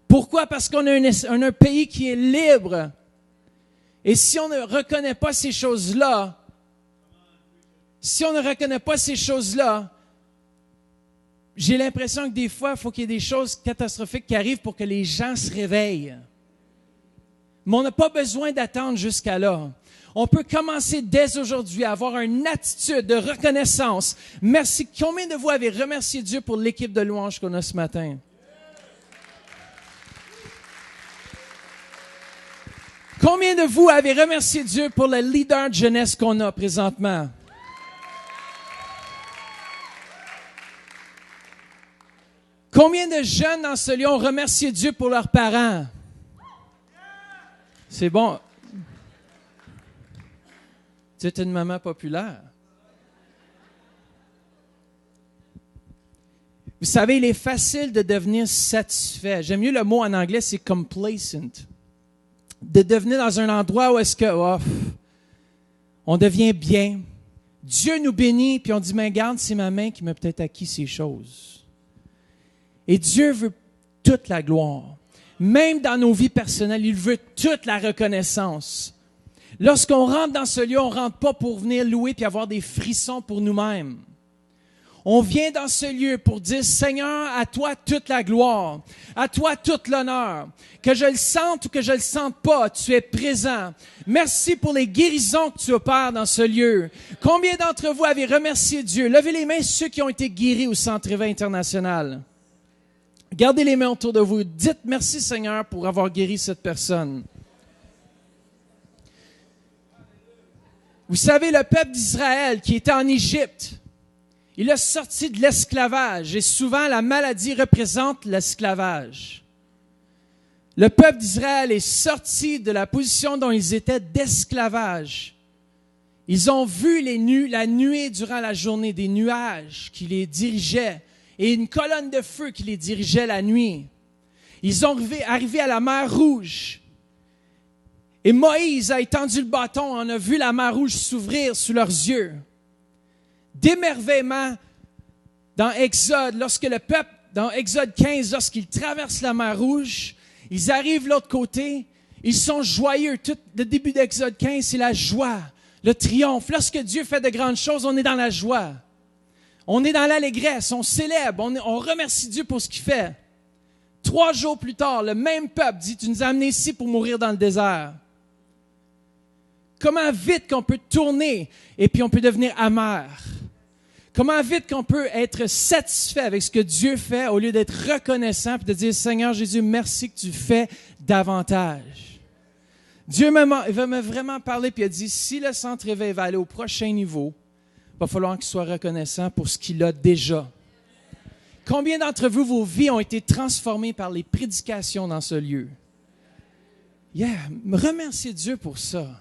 Pourquoi? Parce qu'on a un pays qui est libre. Et si on ne reconnaît pas ces choses-là, j'ai l'impression que des fois, il faut qu'il y ait des choses catastrophiques qui arrivent pour que les gens se réveillent. Mais on n'a pas besoin d'attendre jusqu'à là. On peut commencer dès aujourd'hui à avoir une attitude de reconnaissance. Merci. Combien de vous avez remercié Dieu pour l'équipe de louanges qu'on a ce matin? Combien de vous avez remercié Dieu pour le leader de jeunesse qu'on a présentement? Combien de jeunes dans ce lieu ont remercié Dieu pour leurs parents? C'est bon. Tu es une maman populaire. Vous savez, il est facile de devenir satisfait. J'aime mieux le mot en anglais, c'est complacent. De devenir dans un endroit où est-ce que on devient bien. Dieu nous bénit, puis on dit, mais regarde, c'est ma main qui m'a peut-être acquis ces choses. Et Dieu veut toute la gloire. Même dans nos vies personnelles, il veut toute la reconnaissance. Lorsqu'on rentre dans ce lieu, on ne rentre pas pour venir louer puis avoir des frissons pour nous-mêmes. On vient dans ce lieu pour dire, Seigneur, à toi toute la gloire, à toi tout l'honneur. Que je le sente ou que je le sente pas, tu es présent. Merci pour les guérisons que tu opères dans ce lieu. Combien d'entre vous avez remercié Dieu? Levez les mains ceux qui ont été guéris au Centre Éveil International. Gardez les mains autour de vous. Dites merci Seigneur pour avoir guéri cette personne. Vous savez, le peuple d'Israël qui était en Égypte, il a sorti de l'esclavage et souvent la maladie représente l'esclavage. Le peuple d'Israël est sorti de la position dont ils étaient d'esclavage. Ils ont vu la nuée durant la journée, des nuages qui les dirigeaient et une colonne de feu qui les dirigeait la nuit. Ils ont arrivé à la mer Rouge. Et Moïse a étendu le bâton, on a vu la mer Rouge s'ouvrir sous leurs yeux. D'émerveillement, dans Exode, lorsque le peuple, dans Exode 15, lorsqu'ils traversent la mer Rouge, ils arrivent de l'autre côté, ils sont joyeux. Tout le début d'Exode 15, c'est la joie, le triomphe. Lorsque Dieu fait de grandes choses, on est dans la joie. On est dans l'allégresse, on célèbre, on remercie Dieu pour ce qu'il fait. 3 jours plus tard, le même peuple dit, tu nous as amenés ici pour mourir dans le désert. Comment vite qu'on peut tourner et puis on peut devenir amer. Comment vite qu'on peut être satisfait avec ce que Dieu fait au lieu d'être reconnaissant et de dire, Seigneur Jésus, merci que tu fais davantage. Dieu va me vraiment parler puis il a dit, si le Centre Éveil va aller au prochain niveau, il va falloir qu'il soit reconnaissant pour ce qu'il a déjà. Combien d'entre vous, vos vies ont été transformées par les prédications dans ce lieu? Remerciez Dieu pour ça.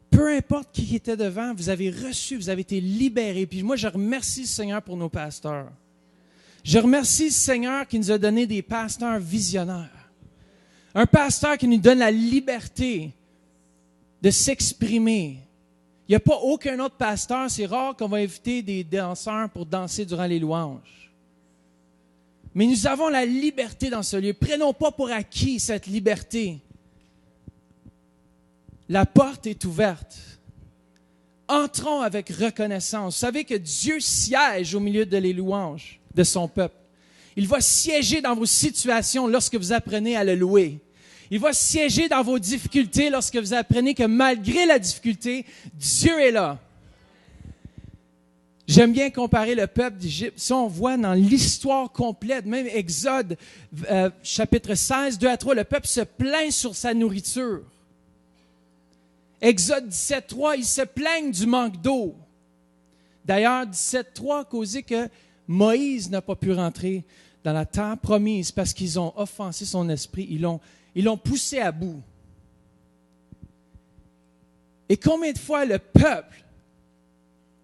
Peu importe qui était devant, vous avez reçu, vous avez été libérés. Puis moi, je remercie le Seigneur pour nos pasteurs. Je remercie le Seigneur qui nous a donné des pasteurs visionnaires. Un pasteur qui nous donne la liberté de s'exprimer. Il n'y a pas aucun autre pasteur, c'est rare qu'on va inviter des danseurs pour danser durant les louanges. Mais nous avons la liberté dans ce lieu. Prenons pas pour acquis cette liberté. La porte est ouverte. Entrons avec reconnaissance. Vous savez que Dieu siège au milieu de les louanges de son peuple. Il va siéger dans vos situations lorsque vous apprenez à le louer. Il va siéger dans vos difficultés lorsque vous apprenez que malgré la difficulté, Dieu est là. J'aime bien comparer le peuple d'Égypte. Si on voit dans l'histoire complète, même Exode chapitre 16, 2 à 3, le peuple se plaint sur sa nourriture. Exode 17.3, ils se plaignent du manque d'eau. D'ailleurs, 17.3 a causé que Moïse n'a pas pu rentrer dans la terre promise parce qu'ils ont offensé son esprit, ils l'ont poussé à bout. Et combien de fois le peuple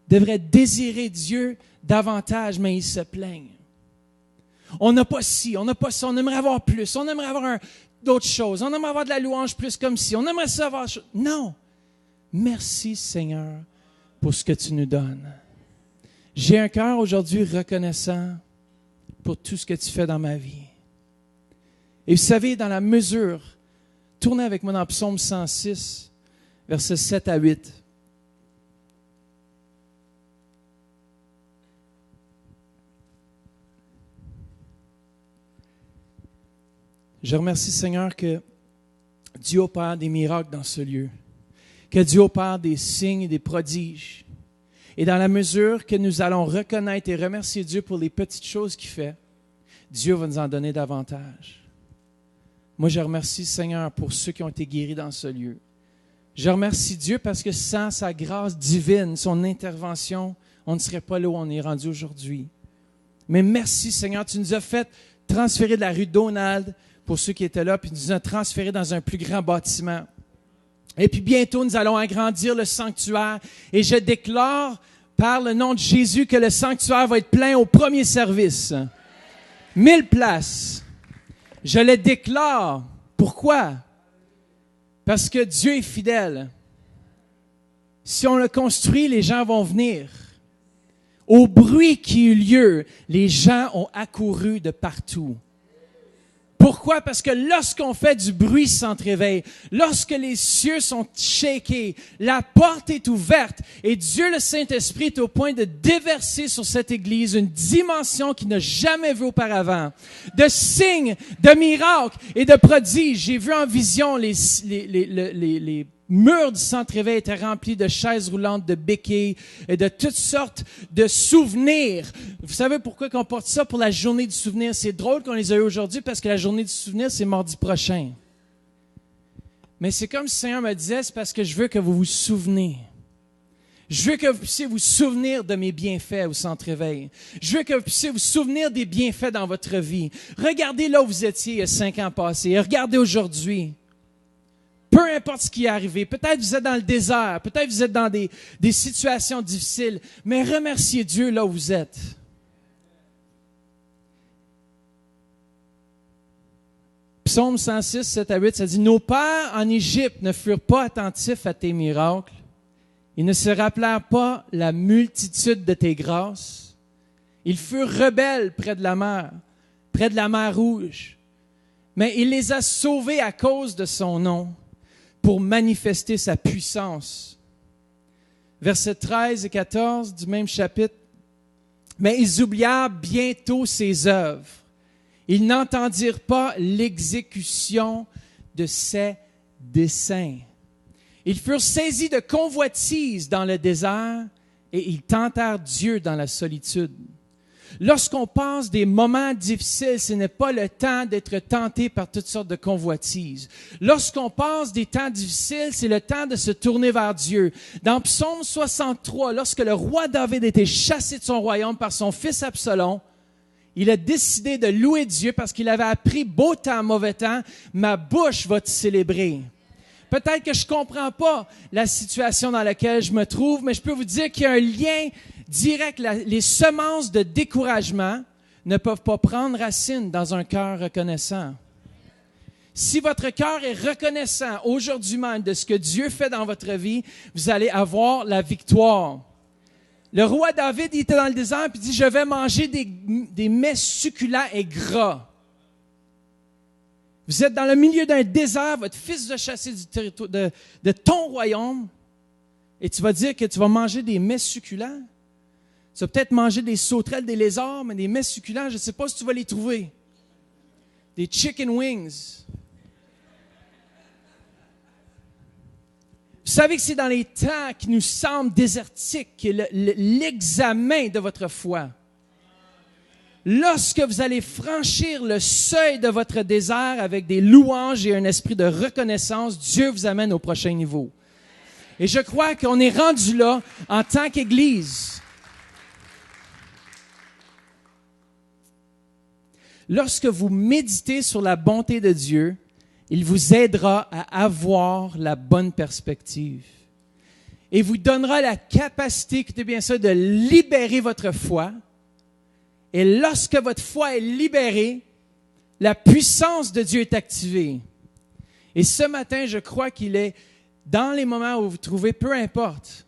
devrait désirer Dieu davantage, mais ils se plaignent. On n'a pas ci, on n'a pas ça, on aimerait avoir plus, on aimerait avoir d'autres choses, on aimerait avoir de la louange plus comme ci, on aimerait ça avoir... Non! Merci Seigneur pour ce que tu nous donnes. J'ai un cœur aujourd'hui reconnaissant pour tout ce que tu fais dans ma vie. Et vous savez, dans la mesure, tourner avec moi dans Psaume 106, versets 7 à 8. Je remercie, Seigneur, que Dieu opère des miracles dans ce lieu, que Dieu opère des signes et des prodiges. Et dans la mesure que nous allons reconnaître et remercier Dieu pour les petites choses qu'il fait, Dieu va nous en donner davantage. Moi, je remercie, Seigneur, pour ceux qui ont été guéris dans ce lieu. Je remercie Dieu parce que sans sa grâce divine, son intervention, on ne serait pas là où on est rendu aujourd'hui. Mais merci, Seigneur, tu nous as fait transférer de la rue Donald pour ceux qui étaient là, puis nous a transférés dans un plus grand bâtiment. Et puis bientôt, nous allons agrandir le sanctuaire. Et je déclare par le nom de Jésus que le sanctuaire va être plein au premier service. 1000 places. Je le déclare. Pourquoi? Parce que Dieu est fidèle. Si on le construit, les gens vont venir. Au bruit qui eut lieu, les gens ont accouru de partout. Pourquoi? Parce que lorsqu'on fait du bruit sans réveil, lorsque les cieux sont shakés, la porte est ouverte et Dieu le Saint-Esprit est au point de déverser sur cette Église une dimension qu'il n'a jamais vue auparavant. De signes, de miracles et de prodiges. J'ai vu en vision les murs du centre-éveil étaient remplis de chaises roulantes, de béquilles et de toutes sortes de souvenirs. Vous savez pourquoi on porte ça pour la journée du souvenir? C'est drôle qu'on les ait aujourd'hui parce que la journée du souvenir, c'est mardi prochain. Mais c'est comme si le Seigneur me disait, c'est parce que je veux que vous vous souvenez. Je veux que vous puissiez vous souvenir de mes bienfaits au centre-éveil. Je veux que vous puissiez vous souvenir des bienfaits dans votre vie. Regardez là où vous étiez il y a 5 ans passés et regardez aujourd'hui. Peu importe ce qui est arrivé, peut-être vous êtes dans le désert, peut-être vous êtes dans des situations difficiles, mais remerciez Dieu là où vous êtes. Psaume 106, 7 à 8, ça dit « Nos pères en Égypte ne furent pas attentifs à tes miracles, ils ne se rappelèrent pas la multitude de tes grâces. Ils furent rebelles près de la mer Rouge, mais il les a sauvés à cause de son nom. » Pour manifester sa puissance. Versets 13 et 14 du même chapitre. Mais ils oublièrent bientôt ses œuvres. Ils n'entendirent pas l'exécution de ses desseins. Ils furent saisis de convoitise dans le désert et ils tentèrent Dieu dans la solitude. Lorsqu'on passe des moments difficiles, ce n'est pas le temps d'être tenté par toutes sortes de convoitises. Lorsqu'on passe des temps difficiles, c'est le temps de se tourner vers Dieu. Dans Psaume 63, lorsque le roi David était chassé de son royaume par son fils Absalom, il a décidé de louer Dieu parce qu'il avait appris beau temps, mauvais temps, ma bouche va te célébrer. Peut-être que je comprends pas la situation dans laquelle je me trouve, mais je peux vous dire qu'il y a un lien direct. Les semences de découragement ne peuvent pas prendre racine dans un cœur reconnaissant. Si votre cœur est reconnaissant aujourd'hui même de ce que Dieu fait dans votre vie, vous allez avoir la victoire. Le roi David, il était dans le désert et il dit, je vais manger des mets succulents et gras. Vous êtes dans le milieu d'un désert, votre fils vous a chassé du territoire de ton royaume et tu vas dire que tu vas manger des mets succulents. Tu vas peut-être manger des sauterelles, des lézards, mais des mets succulents, je ne sais pas si tu vas les trouver. Des chicken wings. Vous savez que c'est dans les temps qui nous semblent désertiques que l'examen de votre foi. Lorsque vous allez franchir le seuil de votre désert avec des louanges et un esprit de reconnaissance, Dieu vous amène au prochain niveau. Et je crois qu'on est rendu là en tant qu'Église. Lorsque vous méditez sur la bonté de Dieu, il vous aidera à avoir la bonne perspective. Et vous donnera la capacité, écoutez bien ça, de libérer votre foi. Et lorsque votre foi est libérée, la puissance de Dieu est activée. Et ce matin, je crois qu'il est dans les moments où vous vous trouvez, peu importe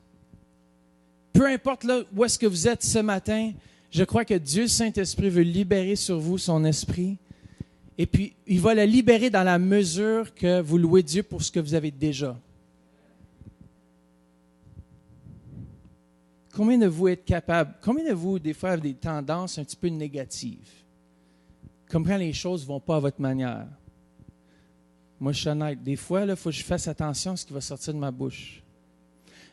là où est-ce que vous êtes ce matin, je crois que Dieu Saint-Esprit veut libérer sur vous son esprit Et puis, il va le libérer dans la mesure que vous louez Dieu pour ce que vous avez déjà. Combien de vous êtes capables, combien de vous, des fois, avez des tendances un petit peu négatives? Comme quand les choses ne vont pas à votre manière. Moi, je suis honnête. Des fois, il faut que je fasse attention à ce qui va sortir de ma bouche.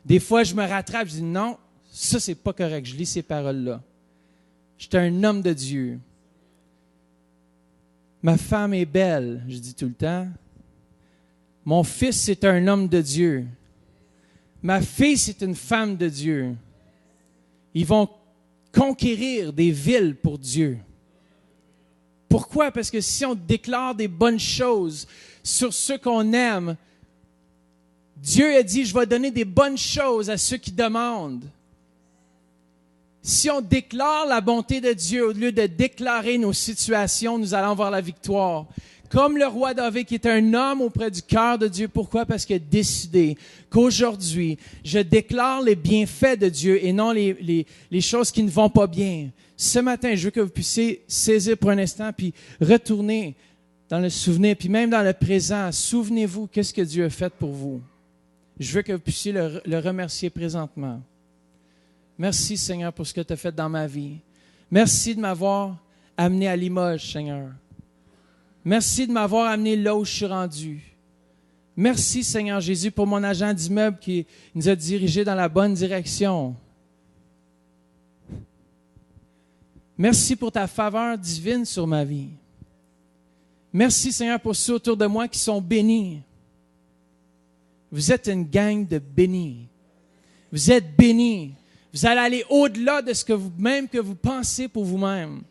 Des fois, je me rattrape, je dis non, ça, c'est pas correct. Je lis ces paroles-là. J'étais un homme de Dieu. Ma femme est belle, je dis tout le temps. Mon fils, c'est un homme de Dieu. Ma fille, c'est une femme de Dieu. Ils vont conquérir des villes pour Dieu. Pourquoi? Parce que si on déclare des bonnes choses sur ceux qu'on aime, Dieu a dit, je vais donner des bonnes choses à ceux qui demandent. Si on déclare la bonté de Dieu, au lieu de déclarer nos situations, nous allons avoir la victoire. Comme le roi David qui est un homme auprès du cœur de Dieu. Pourquoi? Parce qu'il a décidé qu'aujourd'hui, je déclare les bienfaits de Dieu et non les choses qui ne vont pas bien. Ce matin, je veux que vous puissiez saisir pour un instant puis retourner dans le souvenir, puis même dans le présent. Souvenez-vous, qu'est-ce que Dieu a fait pour vous. Je veux que vous puissiez le remercier présentement. Merci, Seigneur, pour ce que tu as fait dans ma vie. Merci de m'avoir amené à Limoges, Seigneur. Merci de m'avoir amené là où je suis rendu. Merci, Seigneur Jésus, pour mon agent d'immeuble qui nous a dirigés dans la bonne direction. Merci pour ta faveur divine sur ma vie. Merci, Seigneur, pour ceux autour de moi qui sont bénis. Vous êtes une gang de bénis. Vous êtes bénis. Vous allez aller au-delà de ce que vous-même que vous pensez pour vous-même.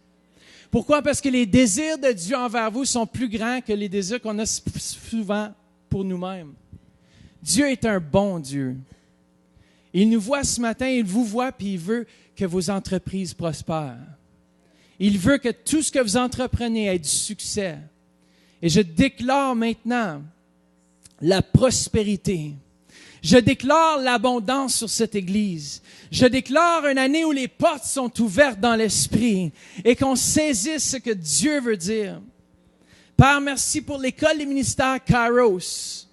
Pourquoi? Parce que les désirs de Dieu envers vous sont plus grands que les désirs qu'on a souvent pour nous-mêmes. Dieu est un bon Dieu. Il nous voit ce matin, il vous voit, puis il veut que vos entreprises prospèrent. Il veut que tout ce que vous entreprenez ait du succès. Et je déclare maintenant la prospérité. Je déclare l'abondance sur cette Église. Je déclare une année où les portes sont ouvertes dans l'esprit et qu'on saisisse ce que Dieu veut dire. Père, merci pour l'école des ministères Kairos.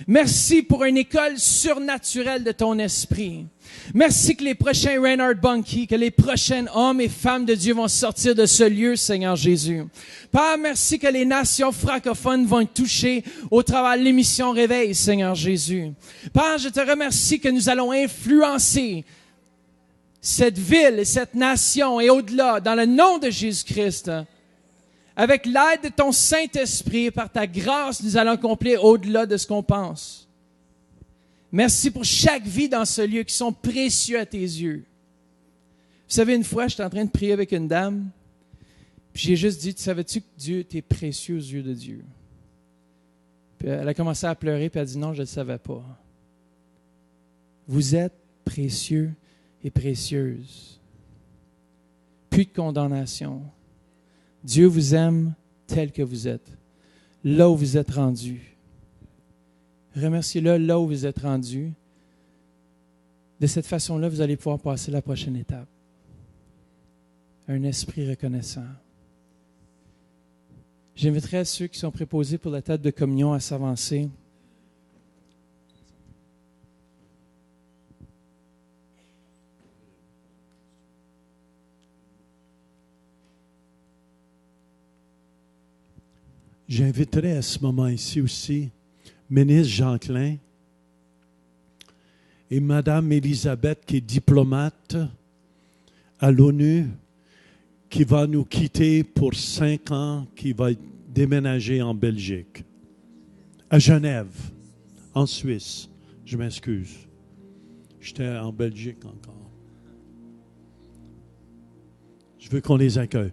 Merci pour une école surnaturelle de ton esprit. Merci que les prochains Reinhard Bonnke, que les prochains hommes et femmes de Dieu vont sortir de ce lieu, Seigneur Jésus. Père, merci que les nations francophones vont être touchées au travers de l'émission Réveil, Seigneur Jésus. Père, je te remercie que nous allons influencer cette ville et cette nation et au-delà, dans le nom de Jésus-Christ. Avec l'aide de ton Saint-Esprit, par ta grâce, nous allons accomplir au-delà de ce qu'on pense. Merci pour chaque vie dans ce lieu qui sont précieux à tes yeux. Vous savez, une fois, j'étais en train de prier avec une dame, puis j'ai juste dit, savais-tu que Dieu, t'es précieux aux yeux de Dieu? Puis elle a commencé à pleurer, puis elle a dit, non, je ne le savais pas. Vous êtes précieux et précieuses. Plus de condamnation. Dieu vous aime tel que vous êtes, là où vous êtes rendu. Remerciez-le là où vous êtes rendu. De cette façon-là, vous allez pouvoir passer la prochaine étape. Un esprit reconnaissant. J'inviterai ceux qui sont préposés pour la table de communion à s'avancer. J'inviterai à ce moment ici aussi ministre Jean-Clain et Madame Elisabeth, qui est diplomate à l'ONU, qui va nous quitter pour 5 ans, qui va déménager en Belgique, à Genève, en Suisse. Je m'excuse. J'étais en Belgique encore. Je veux qu'on les accueille.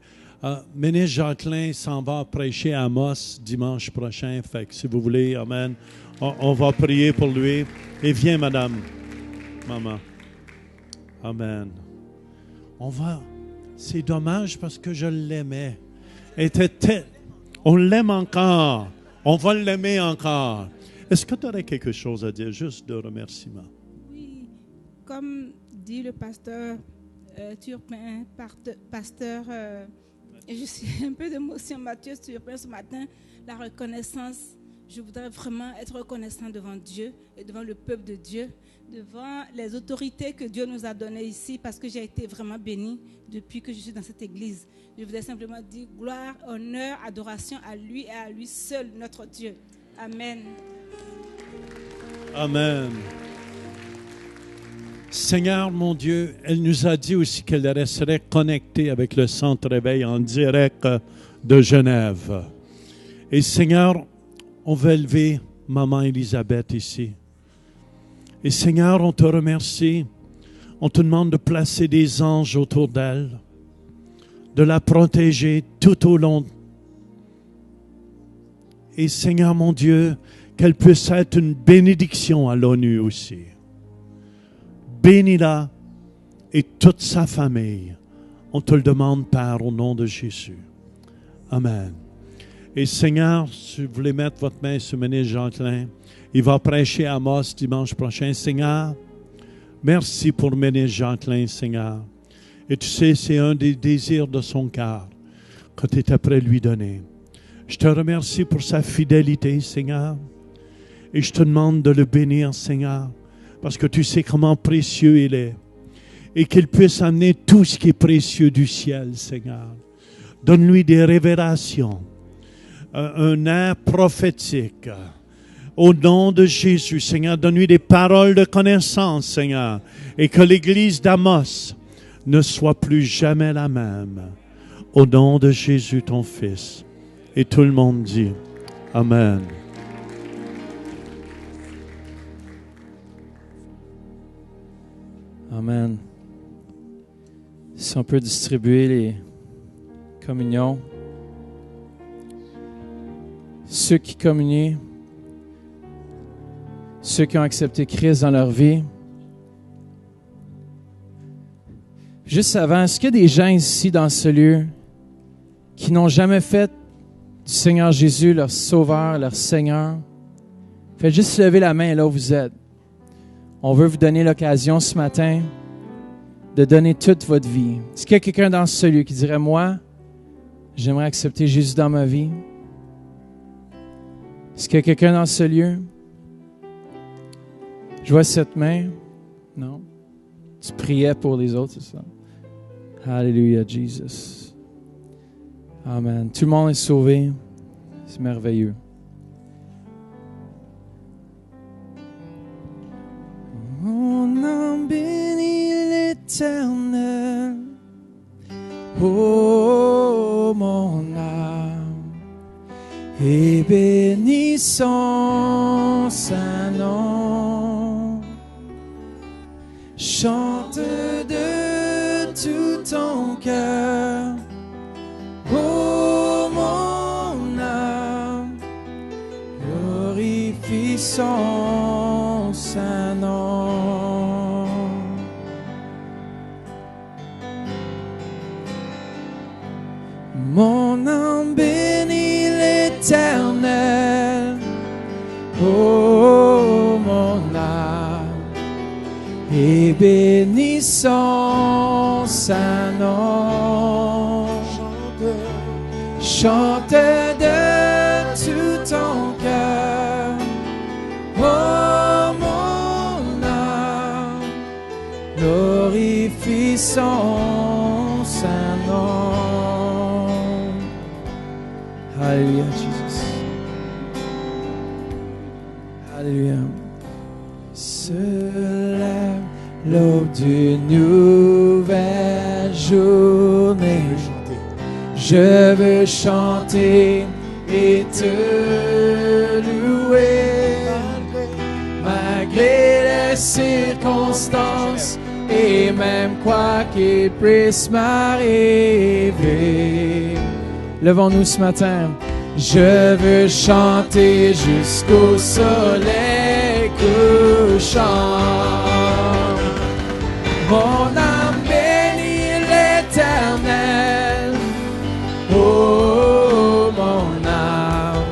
Ministre Jacqueline s'en va prêcher à Amos dimanche prochain. Fait que si vous voulez, amen, on va prier pour lui. Et viens, madame, maman. Amen. C'est dommage parce que je l'aimais. On l'aime encore. On va l'aimer encore. Est-ce que tu aurais quelque chose à dire, juste de remerciement? Oui, comme dit le pasteur Turpin, pasteur Et je suis un peu d'émotion, Mathieu, sur ce matin, la reconnaissance. Je voudrais vraiment être reconnaissant devant Dieu et devant le peuple de Dieu, devant les autorités que Dieu nous a données ici, parce que j'ai été vraiment bénie depuis que je suis dans cette église. Je voudrais simplement dire gloire, honneur, adoration à lui et à lui seul, notre Dieu. Amen. Amen. Seigneur, mon Dieu, elle nous a dit aussi qu'elle resterait connectée avec le Centre Éveil en direct de Genève. Et Seigneur, on veut élever Maman Elisabeth ici. Et Seigneur, on te remercie. On te demande de placer des anges autour d'elle, de la protéger tout au long. Et Seigneur, mon Dieu, qu'elle puisse être une bénédiction à l'ONU aussi. Bénis-la et toute sa famille. On te le demande, Père, au nom de Jésus. Amen. Et Seigneur, si vous voulez mettre votre main sur le ministre Jacquelin, il va prêcher à Amos dimanche prochain. Seigneur, merci pour le ministre Jacquelin, Seigneur. Et tu sais, c'est un des désirs de son cœur que tu étais prêt à lui donner. Je te remercie pour sa fidélité, Seigneur. Et je te demande de le bénir, Seigneur, parce que tu sais comment précieux il est. Et qu'il puisse amener tout ce qui est précieux du ciel, Seigneur. Donne-lui des révélations, un air prophétique. Au nom de Jésus, Seigneur, donne-lui des paroles de connaissance, Seigneur. Et que l'église d'Amos ne soit plus jamais la même. Au nom de Jésus, ton Fils. Et tout le monde dit Amen. Amen. Si on peut distribuer les communions. Ceux qui communient, ceux qui ont accepté Christ dans leur vie. Juste avant, est-ce qu'il y a des gens ici dans ce lieu qui n'ont jamais fait du Seigneur Jésus leur Sauveur, leur Seigneur? Faites juste lever la main là où vous êtes. On veut vous donner l'occasion ce matin de donner toute votre vie. Est-ce qu'il y a quelqu'un dans ce lieu qui dirait, moi, j'aimerais accepter Jésus dans ma vie? Est-ce qu'il y a quelqu'un dans ce lieu? Je vois cette main. Non? Tu priais pour les autres, c'est ça? Alléluia, Jesus. Amen. Tout le monde est sauvé. C'est merveilleux. Mon âme bénit l'Éternel. Oh, mon âme, et bénis son saint nom. Chante de tout ton cœur. Oh, mon âme, glorifie son saint nom. Mon âme bénit l'Éternel. Oh, mon âme, et bénis son saint nom. Chante de tout ton cœur. Oh, mon âme, glorifie son saint nom. Alléluia, Jésus. Alléluia. Se lève l'aube d'une nouvelle journée. Je veux chanter et te louer, malgré les circonstances et même quoi qu'il puisse m'arriver. Levons-nous ce matin. Je veux chanter jusqu'au soleil couchant. Mon âme bénit l'Éternel. Oh, mon âme,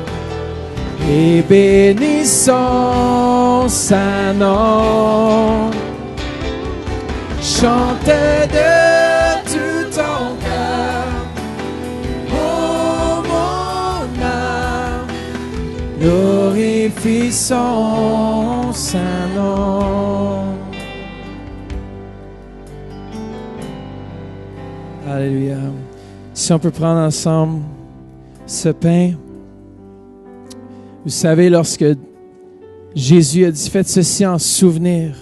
et bénis son saint nom. Chante de tout ton cœur. glorifie son saint nom. Alléluia. Si on peut prendre ensemble ce pain. Vous savez, lorsque Jésus a dit, faites ceci en souvenir,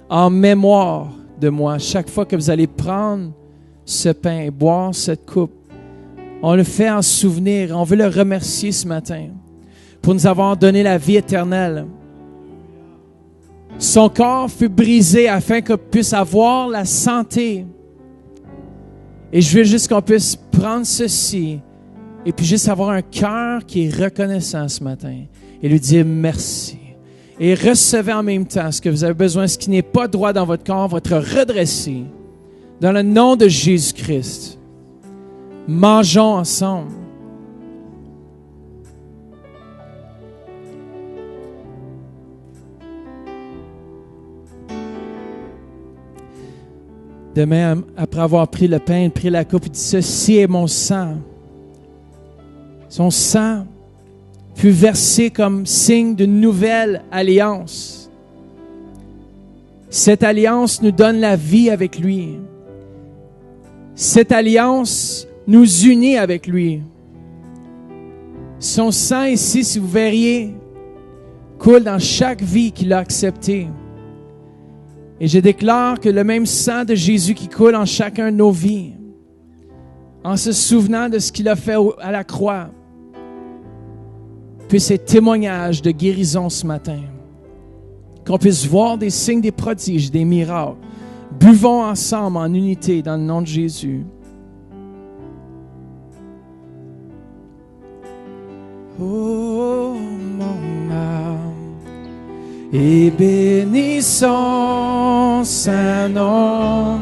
en mémoire de moi. Chaque fois que vous allez prendre ce pain et boire cette coupe, on le fait en souvenir. On veut le remercier ce matin pour nous avoir donné la vie éternelle. Son corps fut brisé afin qu'on puisse avoir la santé. Et je veux juste qu'on puisse prendre ceci et puis juste avoir un cœur qui est reconnaissant ce matin et lui dire merci. Et recevez en même temps ce que vous avez besoin, ce qui n'est pas droit dans votre corps, va être redressé dans le nom de Jésus-Christ. Mangeons ensemble. Demain, après avoir pris le pain, il prit la coupe, il dit, ceci est mon sang. Son sang fut versé comme signe d'une nouvelle alliance. Cette alliance nous donne la vie avec lui. Cette alliance nous unit avec lui. Son sang ici, si vous verriez, coule dans chaque vie qu'il a acceptée. Et je déclare que le même sang de Jésus qui coule en chacun de nos vies, en se souvenant de ce qu'il a fait à la croix, puisse être témoignage de guérison ce matin. Qu'on puisse voir des signes, des prodiges, des miracles. Buvons ensemble en unité dans le nom de Jésus. Oh, mon âme, et bénissons saint nom.